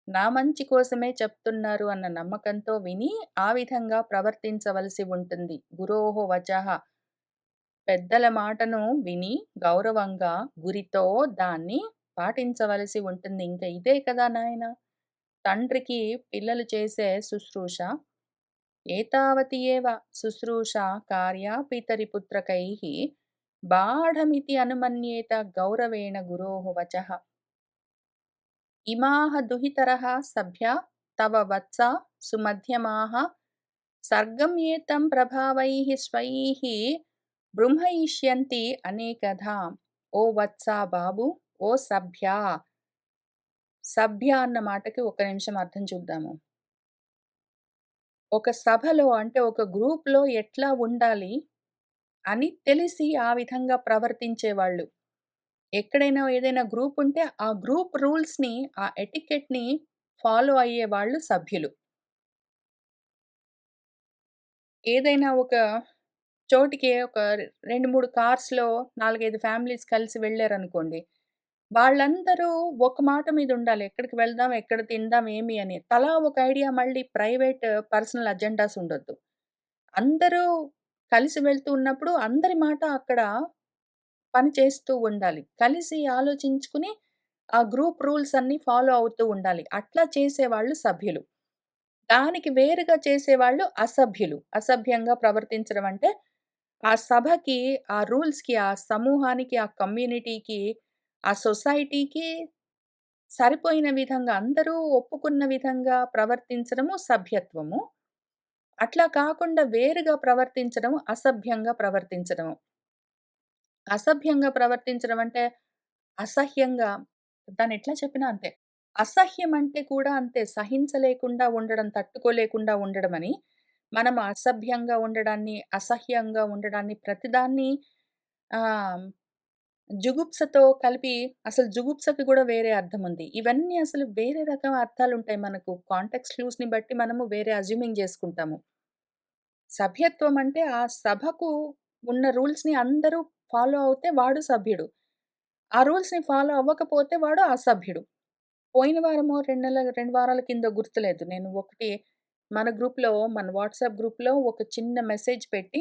నా మంచి కోసమే చెప్తున్నారు అన్న నమ్మకంతో విని ఆ విధంగా ప్రవర్తించవలసి ఉంటుంది. గురోః వచః, పెద్దల మాటను విని గౌరవంగా, గురితో దాన్ని పాటించవలసి ఉంటుంది. ఇంక ఇదే కదా నాయనా తండ్రికి పిల్లలు చేసే శుశ్రూష. ఏతావతి ఏవ శుశ్రూషా కార్యా పితరిపుత్రకైః బాఢమితి అనుమన్యేత గౌరవేణ గురోః వచః. ఇమాః దుహితరః సభ్యా తవ వత్సా సుమధ్యమాః సర్గం ఏతం ప్రభావైః స్వైః బృంహయిష్యంతి అనేకధా. ఓ వత్సా బాబు, ఓ సభ్యా. సభ్య అన్న మాటకి ఒక నిమిషం అర్థం చూద్దాము. ఒక సభలో అంటే ఒక గ్రూప్‌లో ఎట్లా ఉండాలి అని తెలిసి ఆ విధంగా ప్రవర్తించేవాళ్ళు. ఎక్కడైనా ఏదైనా గ్రూప్ ఉంటే ఆ గ్రూప్ రూల్స్‌ని, ఆ ఎటికెట్‌ని ఫాలో అయ్యేవాళ్ళు సభ్యులు. ఏదైనా ఒక చోటికి ఒక 2, 3 కార్స్‌లో 4, 5 ఫ్యామిలీస్ కలిసి వెళ్లారనుకోండి. వాళ్ళందరూ ఒక మాట మీద ఉండాలి. ఎక్కడికి వెళ్దాం, ఎక్కడ తిందాం, ఏమి అని. తలా ఒక ఐడియా మళ్ళీ ప్రైవేట్, పర్సనల్ అజెండాస్ ఉండొద్దు. అందరూ కలిసి వెళ్తూ ఉన్నప్పుడు అందరి మాట అక్కడ పని చేస్తూ ఉండాలి. కలిసి ఆలోచించుకుని ఆ గ్రూప్ రూల్స్ అన్నీ ఫాలో అవుతూ ఉండాలి. అట్లా చేసేవాళ్ళు సభ్యులు. దానికి వేరుగా చేసేవాళ్ళు అసభ్యులు. అసభ్యంగా ప్రవర్తించడం అంటే ఆ సభకి, ఆ రూల్స్‌కి, ఆ సమూహానికి, ఆ కమ్యూనిటీకి, ఆ సొసైటీకి సరిపోయిన విధంగా అందరూ ఒప్పుకున్న విధంగా ప్రవర్తించడము సభ్యత్వము. అట్లా కాకుండా వేరుగా ప్రవర్తించడం అసభ్యంగా ప్రవర్తించడము. అసభ్యంగా ప్రవర్తించడం అంటే అసహ్యంగా దాన్నెట్లా చెప్పినా అంతే. అసహ్యం అంటే కూడా అంతే. సహించలేకుండా ఉండడం, తట్టుకోలేకుండా ఉండడమని. మనం అసభ్యంగా ఉండడాన్ని, అసహ్యంగా ఉండడాన్ని ప్రతిదాన్ని ఆహ్, జుగుప్సతో కలిపి అసలు జుగుప్సకి గూడా వేరే అర్థముంది. ఇవన్నీ అసలు వేరే రకం అర్థాలుంటాయి మనకు. కాంటెక్స్ట్ క్లూస్‌ని బట్టి మనము వేరే అస్యూమింగ్ జేసుకుంటాము. సభ్యత్వం అంటే ఆ సభకు ఉన్న రూల్స్‌ని అందరూ ఫాలో అవుతే వాడు సభ్యుడు. ఆ రూల్స్‌ని ఫాలో అవ్వకపోతే వాడు అసభ్యుడు. పోయిన వారమో 2 వారాల కిందో గుర్తులేదు. నేను ఒకటి మన గ్రూప్‌లో, మన వాట్సాప్ గ్రూప్‌లో ఒక చిన్న మెసేజ్ పెట్టి,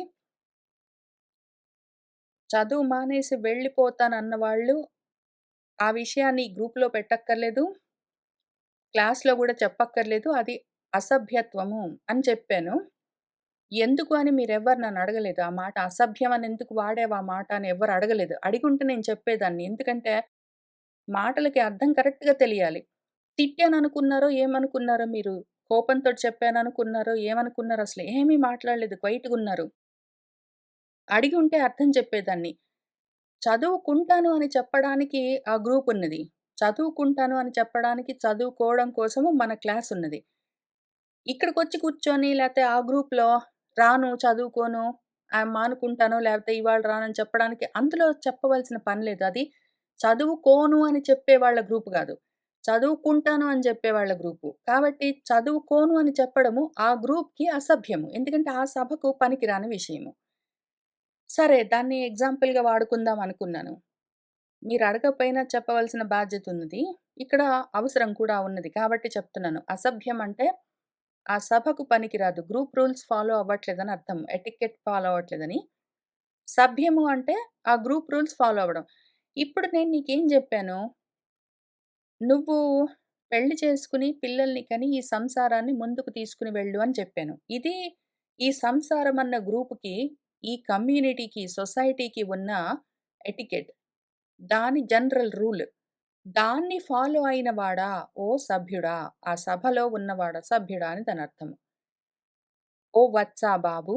చదువు మానేసి వెళ్ళిపోతానన్న వాళ్ళు ఆ విషయాన్ని గ్రూప్‌లో పెట్టక్కర్లేదు. క్లాస్‌లో గూడా చెప్పక్కర్లేదు. అది అసభ్యత్వము అని చెప్పాను. ఎందుకు అని మీరెవ్వరు నన్నడగలేదు. ఆ మాట అసభ్యం అని ఎందుకు వాడావు ఆ మాట అని ఎవ్వరు అడగలేదు. అడిగుంటే నేను చెప్పేదాన్ని. ఎందుకంటే మాటలకి అర్థం కరెక్ట్‌గా తెలియాలి. తిట్టాననుకున్నారో, ఏమనుకున్నారో మీరు? కోపంతోటి చెప్పాననుకున్నారో, ఏమనుకున్నారో అసలు ఏమీ మాట్లాడలేదు. క్వైట్‌గున్నారు. అడిగి ఉంటే అర్థం చెప్పేదాన్ని. చదువుకుంటాను అని చెప్పడానికి ఆ గ్రూపున్నది. చదువుకుంటాను అని చెప్పడానికి చదువుకోవడం కోసము మన క్లాసున్నది. ఇక్కడికొచ్చి కూర్చొని లేతే ఆ గ్రూప్‌లో రాను, చదువుకోను, మానుకుంటాను, లేపోతే ఇవాళ రానని చెప్పడానికి అందులో చెప్పవలసిన పని లేదు. అది చదువుకోను అని చెప్పేవాళ్ళ గ్రూప్ గాదు. చదువుకుంటాను అని చెప్పేవాళ్ళ గ్రూపు. కాబట్టి చదువుకోను అని చెప్పడము ఆ గ్రూప్‌కి అసభ్యము. ఎందుకంటే ఆ సభకు పనికిరాని విషయము. సరే దాన్ని ఎగ్జాంపుల్‌గా వాడుకుందాం అనుకున్నాను. మీరు అడగకపోయినా చెప్పవలసిన బాధ్యతున్నది. ఇక్కడ అవసరం కూడా ఉన్నది. కాబట్టి చెప్తున్నాను. అసభ్యం అంటే ఆ సభకు పనికిరాదు. గ్రూప్ రూల్స్ ఫాలో అవ్వట్లేదని అర్థం. Etiquette follow అవ్వట్లేదని. సభ్యము అంటే ఆ గ్రూప్ రూల్స్ ఫాలో అవ్వడం. ఇప్పుడు నేను నీకేం జెప్పాను? నువ్వు పెళ్లి చేసుకొని, పిల్లల్ని కని, ఈ సంసారాన్ని ముందుకు తీసుకొని వెళ్ళు అని చెప్పాను. ఇది ఈ సంసారం అన్న గ్రూప్‌కి, ఈ కమ్యూనిటీకి, సొసైటీకి ఉన్న ఎటికెట్. దాని జనరల్ రూల్. దాన్ని ఫాలో అయిన వాడా, ఓ సభ్యుడా, ఆ సభలో ఉన్నవాడా, సభ్యుడా అని దానర్థం. ఓ వత్సా బాబు,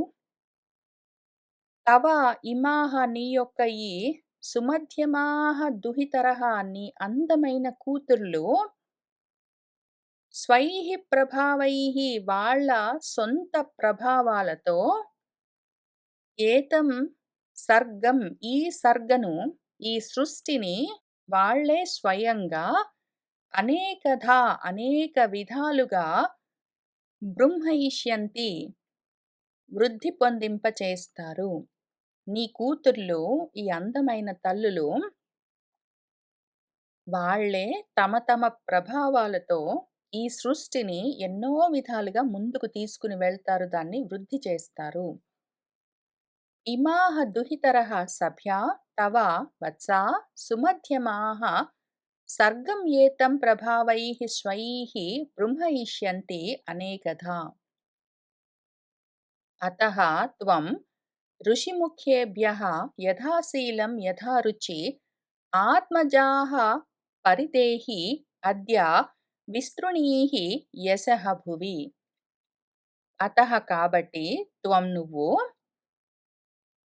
తవ ఇమాహ నీ యొక్క ఈ సుమధ్యమాహ దుహితరహ నీ అందమైన కూతుర్లు స్వైః ప్రభావైః వాళ్ళ సొంత ప్రభావాలతో ఏతం సర్గం ఈ సర్గను, ఈ సృష్టిని వాళ్ళే స్వయంగా అనేకధా అనేక విధాలుగా బృంహయిష్యంతి వృద్ధి పొందింపచేస్తారు. నీ కూతుర్లు ఈ అందమైన తల్లులు వాళ్ళే తమ తమ ప్రభావాలతో ఈ సృష్టిని ఎన్నో విధాలుగా ముందుకు తీసుకుని వెళ్తారు. దాన్ని వృద్ధి చేస్తారు. ఇమాః దుహితరః సభ్యా తవ వత్సా సుమధ్యమాః సర్గం ఏతం ప్రభావైః స్వైః బృంహయిష్యంతి అనేకధా. అతః త్వం ఋషిముఖ్యేభ్యः యథాశీలం యథారుచి ఆత్మజాః పరిదేహి అద్య విస్తృణీहि యశః భువి. అతః కాబట్టి త్వం నువ్వు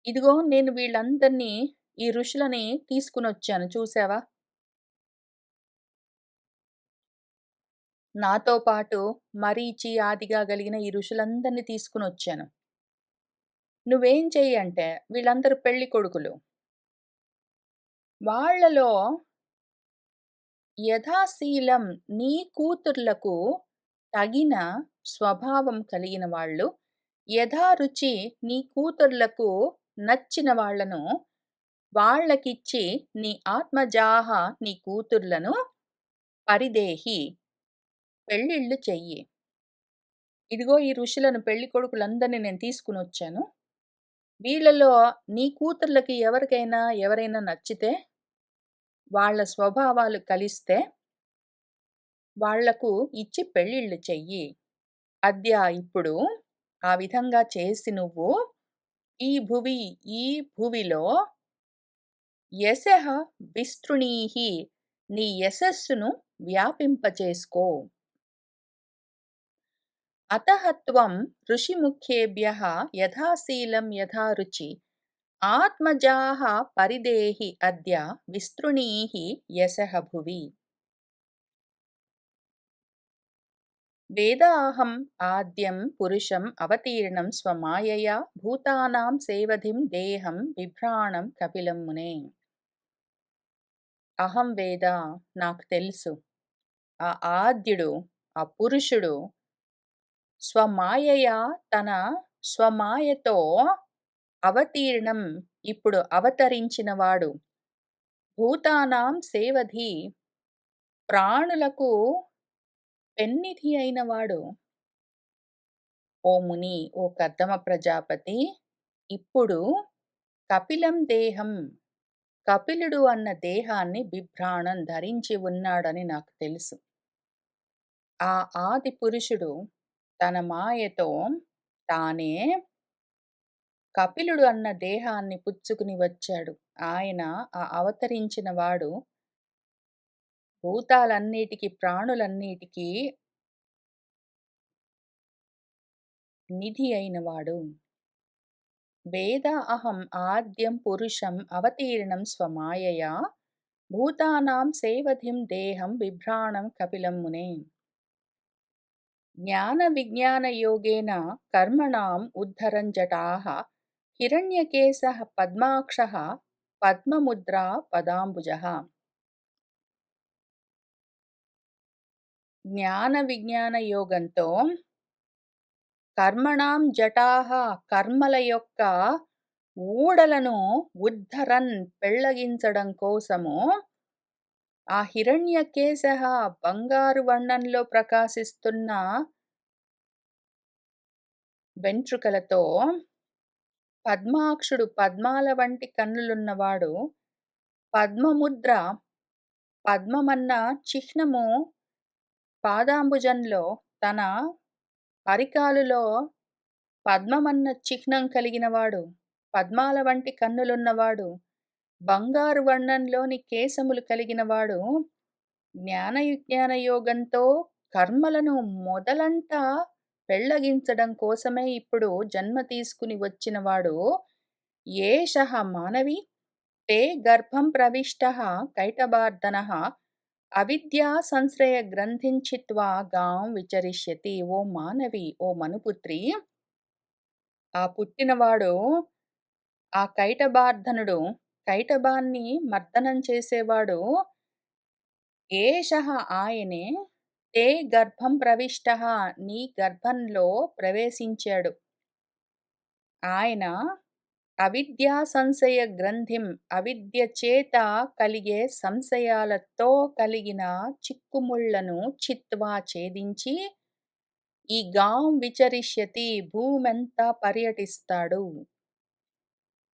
ఇదిగో నేను వీళ్ళందరినీ ఈ ఋషులని తీసుకొనొచ్చాను చూసావా? నాతో పాటు మరీచి ఆదిగా గలిగిన ఈ ఋషులందరిని తీసుకొనొచ్చాను. నువ్వేం చెయ్యి అంటే వీళ్ళందరూ పెళ్లి కొడుకులు. వాళ్ళలో యథాశీలం నీ కూతుర్లకు తగిన స్వభావం కలిగిన వాళ్ళు, యథారుచి నీ కూతుర్లకు నచ్చిన వాళ్ళను వాళ్ళకిచ్చి నీ ఆత్మజాహ నీ కూతుర్లను పరిదేహి పెళ్ళిళ్ళు చెయ్యి. ఇదిగో ఈ ఋషులను పెళ్లి కొడుకులందరిని నేను తీసుకొనొచ్చాను. వీళ్ళలో నీ కూతుర్లకి ఎవరైనా నచ్చితే, వాళ్ళ స్వభావాలు కలిస్తే వాళ్లకు ఇచ్చి పెళ్ళిళ్ళు చెయ్యి. ఇప్పుడు ఆ విధంగా చేసి నువ్వు ఈ భువి ఈ భువిలో యశః విస్తృణీః నీ యశస్సును వ్యాపింపచేసుకో. అతః త్వం ఋషిముఖ్యేభ్యः యథాశీలం యథారుచి ఆత్మజాః పరిదేహి అద్య విస్తృణీః యశః భువి. వేదాహం ఆద్యం పురుషం అవతీర్ణం స్వమాయయా భూతానాం సేవధిం దేహం బిభ్రాణం కపిలం మునే. అహం వేద నాకు తెలుసు. ఆ ఆద్యుడు, ఆ పురుషుడు స్వమాయయా తన స్వమాయతో అవతీర్ణం ఇప్పుడు అవతరించినవాడు. భూతానాం సేవధి ప్రాణులకు పెన్నిధి అయినవాడు. ఓ ముని, ఓ కర్దమ ప్రజాపతి, ఇప్పుడు కపిలం దేహం కపిలుడు అన్న దేహాన్ని బిభ్రాణం ధరించి ఉన్నాడని నాకు తెలుసు. ఆ ఆది పురుషుడు తన మాయతో తానే కపిలుడు అన్న దేహాన్ని పుచ్చుకుని వచ్చాడు. ఆయన ఆ అవతరించిన వాడు భూతాలన్నిటికి, ప్రాణులన్నిటికీ నిధి అయినవాడు. వేద అహం ఆద్యం పురుషం అవతీర్ణం స్వమాయయా భూతానాం సేవధిం దేహం బిభ్రాణం కపిలం మునే. జ్ఞాన విజ్ఞాన యోగేన కర్మణాం ఉద్ధరం జటాః హిరణ్యకేశః పద్మాక్షః పద్మముద్రా పదాంబుజః. జ్ఞాన విజ్ఞాన యోగంతో కర్మణాం జటాః కర్మల యొక్క ఊడలను ఉద్ధరన్ పెళ్లగించడం కోసము ఆ హిరణ్యకేశః బంగారు వర్ణంలో ప్రకాశిస్తున్న వెంట్రుకలతో, పద్మాక్షుడు పద్మాల వంటి కన్నులున్నవాడు, పద్మముద్ర పద్మమన్న చిహ్నము పాదాంబుజంలో తన అరికాలులో పద్మమన్న చిహ్నం కలిగినవాడు, పద్మాల వంటి కన్నులున్నవాడు, బంగారు వర్ణంలోని కేశములు కలిగినవాడు, జ్ఞాన యోగంతో కర్మలను మొదలంట పెళ్లగించడం కోసమే ఇప్పుడు జన్మ తీసుకుని వచ్చినవాడు. ఏషః మానవి తే గర్భం ప్రవిష్టః కైటబార్దనః అవిద్యా సంశ్రయ గ్రంథిం చిత్వా గాం విచరిష్యతి. ఓ మానవి, ఓ మనుపుత్రి, ఆ పుట్టినవాడు ఆ కైటబార్ధనుడు, కైటబాన్ని మర్దనం చేసేవాడు. ఏషః ఆయనే తే గర్భం ప్రవిష్టః నీ గర్భంలో ప్రవేశించాడు. ఆయన అవిద్యా సంశయ గ్రంథిం అవిద్య చేత కలిగే సంశయాలతో కలిగిన చిక్కుముళ్లను చిత్వా ఛేదించి ఈ గాం విచరిష్యతి భూమెంతా పర్యటిస్తాడు.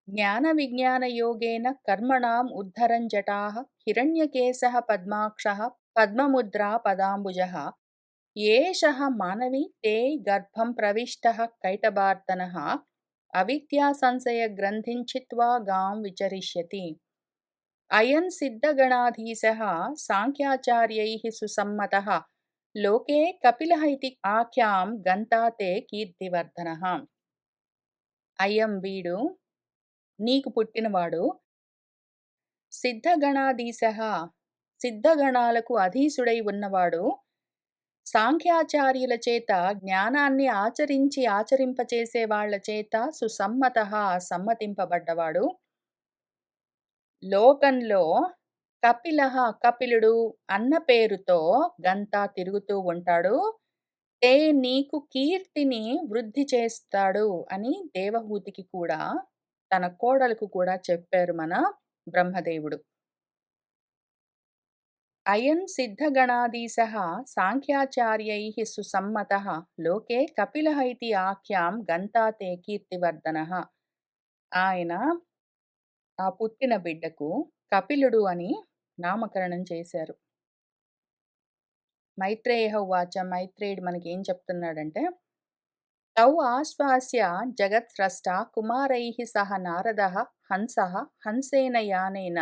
జ్ఞాన విజ్ఞాన యోగేన కర్మణాం ఉద్ధరం జటాః హిరణ్యకేశః పద్మాక్షః పద్మముద్రా పదాంబుజః. ఏషః మానవి తే గర్భం ప్రవిష్టః కైటబార్దనః అవిద్యా సంశయ గ్రంథిం చిత్వా గాం విచరిష్యతి. అయం సిద్ధగణాధీశः సాంఖ్యాచార్యైః సుసమ్మతः లోకే కపిలః ఇతి ఆఖ్యాం గంతాతే కీర్తివర్ధనః. అయం వీడు, నీకు పుట్టినవాడు, సిద్ధగణాధీశః సిద్ధగణాలకు అధీసుడై ఉన్నవాడు, సాంఖ్యాచార్యుల చేత జ్ఞానాన్ని ఆచరింపచేసే వాళ్ల చేత సుసమ్మతః సమ్మతింపబడ్డవాడు, లోకంలో కపిలః కపిలుడు అన్న పేరుతో గంతా తిరుగుతూ ఉంటాడు. తే నీకు కీర్తిని వృద్ధి చేస్తాడు అని దేవహూతికి కూడా, తన కోడలకు కూడా చెప్పారు మన బ్రహ్మదేవుడు. అయం సిద్ధగణాధీశः సాంఖ్యాచార్యైః సుసమ్మతः లోకే కపిలః ఇతి ఆఖ్యాం గంతాతే కీర్తివర్ధనః. ఆయన ఆ పుట్టిన బిడ్డకు కపిలుడు అని నామకరణం చేశారు. మైత్రేయ ఉవాచ. మైత్రేయుడు మనకేం చెప్తున్నాడంటే, తౌ ఆశ్వాస్య జగత్స్రష్టా కుమారైః సహ నారదః హంసః హంసేన యానేన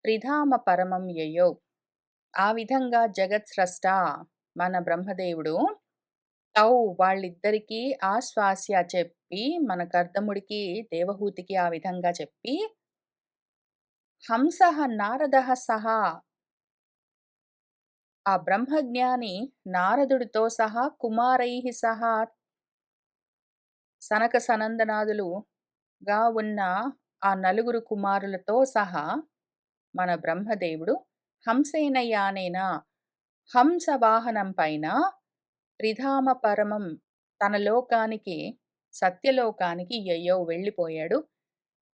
త్రిధామ పరమం యయౌ. ఆ విధంగా జగత్స్రష్ట మన బ్రహ్మదేవుడు తౌ వాళ్ళిద్దరికీ ఆశ్వాస్య చెప్పి, మన కర్దముడికి దేవహూతికి ఆ విధంగా చెప్పి, హంసః నారదః సహా ఆ బ్రహ్మజ్ఞాని నారదుడితో సహా కుమారైః సహా సనక సనందనాదులుగా ఉన్న ఆ నలుగురు కుమారులతో సహా మన బ్రహ్మదేవుడు హంసేన యానేన హంస వాహనం పైన త్రిధామ పరమం తన లోకానికి సత్యలోకానికి యయౌ వెళ్ళిపోయాడు.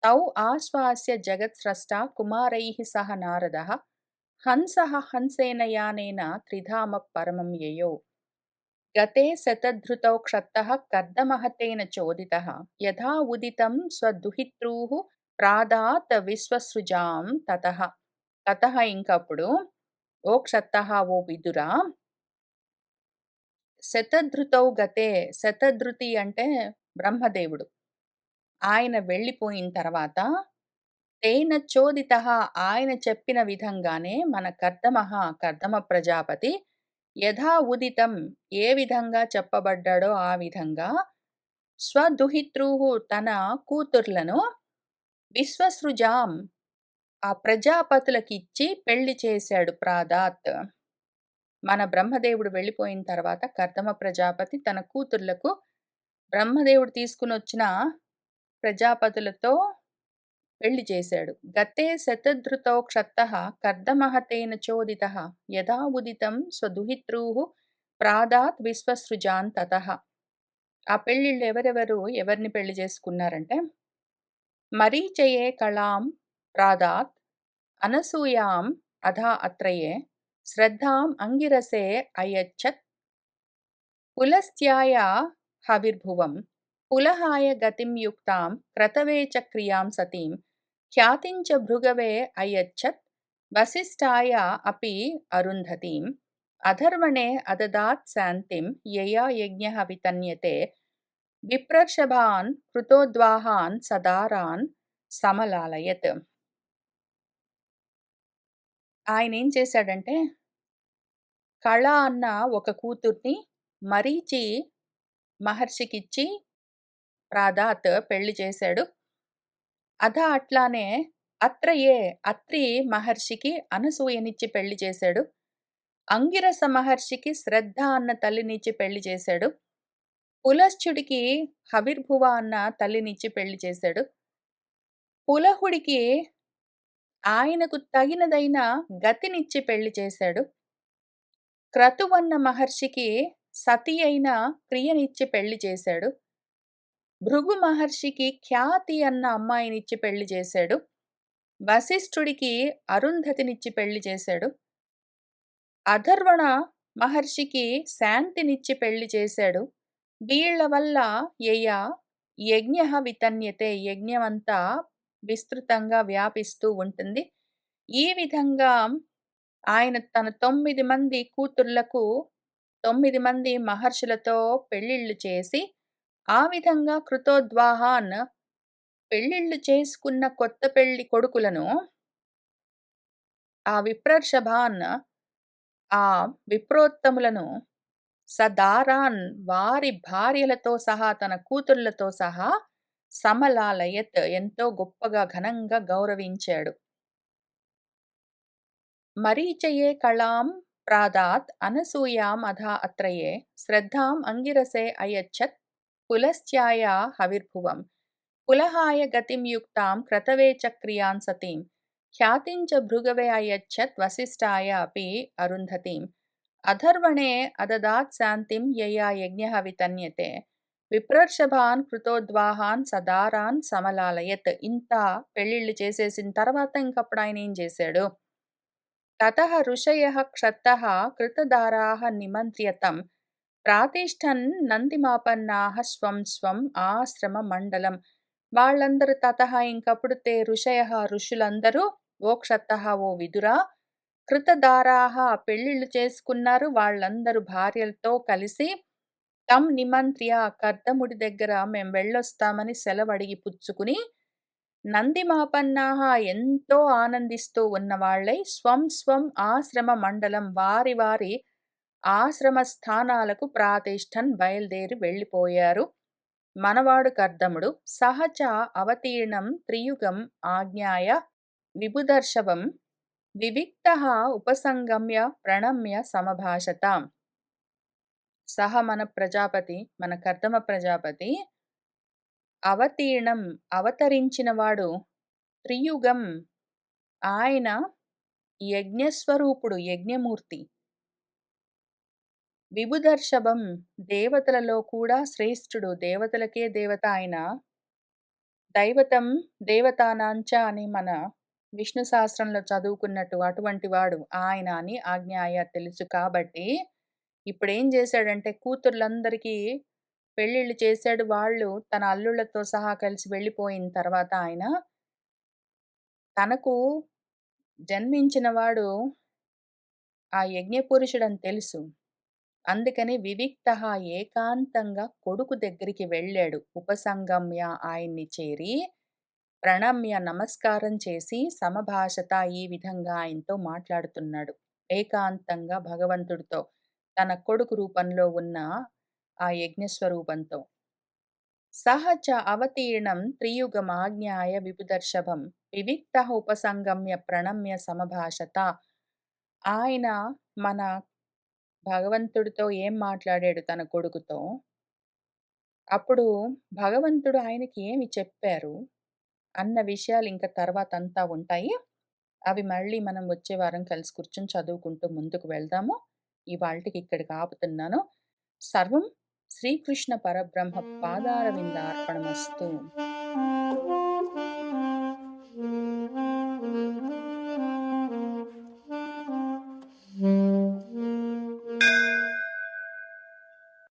తౌ ఆశ్వాస్య జగత్స్రష్ట కుమారైః సహ నారదః హంసః హంసేన యానేన త్రిధామ పరమం యయౌ. గతే శతధృతౌ క్షత్తః కర్దమహతేన చోదితః యథా ఉదితం స్వదుహితృః ప్రాదాత్ విశ్వసృజాం తతః. తతః ఇంకప్పుడు, ఓ క్షత్తః, ఓ విదురా, శతధృతౌ గతే. శతధృతి అంటే బ్రహ్మదేవుడు. ఆయన వెళ్ళిపోయిన తర్వాత తేన చోదితః, ఆయన చెప్పిన విధంగానే మన కర్దమ ప్రజాపతి యథా ఉదితం, ఏ విధంగా చెప్పబడ్డాడో ఆ విధంగా స్వదుహితృహు, తన కూతుర్లను విశ్వసృజాం, ఆ ప్రజాపతులకిచ్చి పెళ్లి చేశాడు ప్రాదాత్. మన బ్రహ్మదేవుడు వెళ్ళిపోయిన తర్వాత కర్దమ ప్రజాపతి తన కూతుర్లకు బ్రహ్మదేవుడు తీసుకునొచ్చిన ప్రజాపతులతో పెళ్లి చేశాడు. గతే శతధృతౌ క్షత్తః కర్దమః తేన చోదితః యథా ఉదితం స్వదుహితృః ప్రాదాత్ విశ్వసృజాన్ తతః. ఆ పెళ్ళిళ్ళు ఎవరిని పెళ్లి చేసుకున్నారంటే, మరీచయే కళాం ప్రాదాత్ అనసూయాం అధా అత్రయే శ్రద్ధాం అంగిరసే అయచ్చత్ పులస్త్యాయ హవిర్భువం పులహాయ గతిం యుక్తాం క్రతవే చ క్రియాం సతీం ఖ్యాతించ భృగవే అయచ్చత్ వసిష్ఠాయ అపి అరుంధతీం అధర్వణే అదదాత్ శాంతిం యయా యజ్ఞః వితన్యతే విప్రర్షభాన్ కృతోద్వాహాన్ సదారాన్ సమలాలయత్. ఆయన ఏం చేశాడంటే, కళ అన్న ఒక కూతుర్ని మరీచి మహర్షికిచ్చి ప్రాదాత్ పెళ్లి చేశాడు. అట్లానే అత్రి మహర్షికి అనసూయనిచ్చి పెళ్లి చేశాడు. అంగిరస మహర్షికి శ్రద్ధ అన్న తల్లినిచ్చి పెళ్లి చేశాడు. పులశ్చుడికి హవిర్భువ అన్న తల్లినిచ్చి పెళ్లి చేశాడు. పులహుడికి ఆయనకు తగినదైన గతినిచ్చి పెళ్లి చేశాడు. క్రతువన్న మహర్షికి సతి అయిన ప్రియనిచ్చి పెళ్లి చేశాడు. భృగు మహర్షికి ఖ్యాతి అన్న అమ్మాయినిచ్చి పెళ్లి చేశాడు. వశిష్ఠుడికి అరుంధతినిచ్చి పెళ్లి చేశాడు. అధర్వణ మహర్షికి శాంతినిచ్చి పెళ్లి చేశాడు. వీళ్ల వల్ల యజ్ఞ వితన్యతే, యజ్ఞమంతా విస్తృతంగా వ్యాపిస్తూ ఉంటుంది. ఈ విధంగా ఆయన తన 9 మంది కూతుర్లకు 9 మంది మహర్షులతో పెళ్లిళ్లు చేసి, ఆ విధంగా కృతోద్వాహాన్, పెళ్లిళ్లు చేసుకున్న కొత్త పెళ్లి కొడుకులను, ఆ విప్రర్షభాన్, ఆ విప్రోత్తములను, సదారాన్, వారి భార్యలతో సహా, తన కూతుర్లతో సహా, సమలాలయత్, ఎంతో గొప్పగా ఘనంగా గౌరవించాడు. మరీచయే కళాం ప్రాదాత్ అనసూయాం అధా అత్రయే శ్రద్ధాం అంగిరసే అయచ్చత్ పులస్త్యాయ హవిర్భువం పులహాయ గతిం యుక్తాం క్రతవే చ క్రియాన్ సతీం ఖ్యాతించ భృగవే అయచ్చత్ వసిష్ఠాయ అపి అరుంధతీం అధర్వణే అదదాత్ శాంతిం యయా యజ్ఞః వితన్యతే విప్రర్షభాన్ కృతోద్వాహాన్ సదారాన్ సమలాలయత్. ఇంత పెళ్లిళ్ళు చేసేసిన తర్వాత ఇంకప్పుడు ఆయన ఏం చేశాడు? తతః ఋషయః క్షత్తః కృతదారాః నిమంత్ర్యతం ప్రాతిష్ఠన్ నందిమాపన్నాః స్వం స్వం ఆశ్రమ మండలం. వాళ్ళందరూ తతః ఇంకప్పుడు ఋషయః ఋషులందరూ, ఓ క్షత్తః ఓ విదురా, కృతదారాః పెళ్లిళ్ళు చేసుకున్నారు. వాళ్ళందరూ భార్యలతో కలిసి తం నిమంత్ర్య, కర్దముడి దగ్గర మేం వెళ్ళొస్తామని సెలవడిగి పుచ్చుకుని, నందిమాపన్నాః ఎంతో ఆనందిస్తూ ఉన్నవాళ్ళై స్వం స్వం ఆశ్రమ మండలం, వారి వారి ఆశ్రమ స్థానాలకు ప్రాతిష్ఠన్ బయలుదేరి వెళ్ళిపోయారు. మనవాడు కర్దముడు సహచ అవతీర్ణం త్రియుగం ఆజ్ఞాయ విబుదర్శవం వివిక్తః ఉపసంగమ్య ప్రణమ్య సమభాషత. సహ మన ప్రజాపతి, మన కర్దమ ప్రజాపతి అవతీర్ణం, అవతరించినవాడు, త్రియుగం, ఆయన యజ్ఞస్వరూపుడు, యజ్ఞమూర్తి, విబుదర్షభం, దేవతలలో కూడా శ్రేష్ఠుడు, దేవతలకే దేవత ఆయన, దైవతం దేవతానాంచ అని మన విష్ణు శాస్త్రంలో చదువుకున్నట్టు అటువంటి వాడు ఆయన అని ఆజ్ఞాయ తెలుసు. కాబట్టి ఇప్పుడేం చేశాడంటే కూతుర్లందరికీ పెళ్ళిళ్ళు చేశాడు. వాళ్ళు తన అల్లుళ్లతో సహా కలిసి వెళ్ళిపోయిన తర్వాత ఆయన తనకు జన్మించిన వాడు ఆ యజ్ఞపురుషుడని తెలుసు. అందుకని వివిక్తః ఏకాంతంగా కొడుకు దగ్గరికి వెళ్ళాడు. ఉపసంగమ్య ఆయన్ని చేరి, ప్రణమ్య నమస్కారం చేసి సమభాషత ఈ విధంగా ఆయనతో మాట్లాడుతున్నాడు. ఏకాంతంగా భగవంతుడితో. తన కొడుకు రూపంలో ఉన్న ఆ యజ్ఞస్వరూపంతో. సహ చ అవతీర్ణం త్రియుగమాజ్ఞాయ విభుదర్షభం వివిక్తః ఉపసంగమ్య ప్రణమ్య సమభాషత. ఆయన మన భగవంతుడితో ఏం మాట్లాడాడు తన కొడుకుతో, అప్పుడు భగవంతుడు ఆయనకి ఏమి చెప్పారు అన్న విషయాలు ఇంక తర్వాతంతా ఉంటాయి. అవి మళ్ళీ మనం వచ్చే వారం కలిసి కూర్చొని చదువుకుంటూ ముందుకు వెళ్దాము. ఇవాల్టికి ఇక్కడికి ఆపుతున్నాను. సర్వం శ్రీకృష్ణ పరబ్రహ్మ పాదారవిందార్పణమస్తు.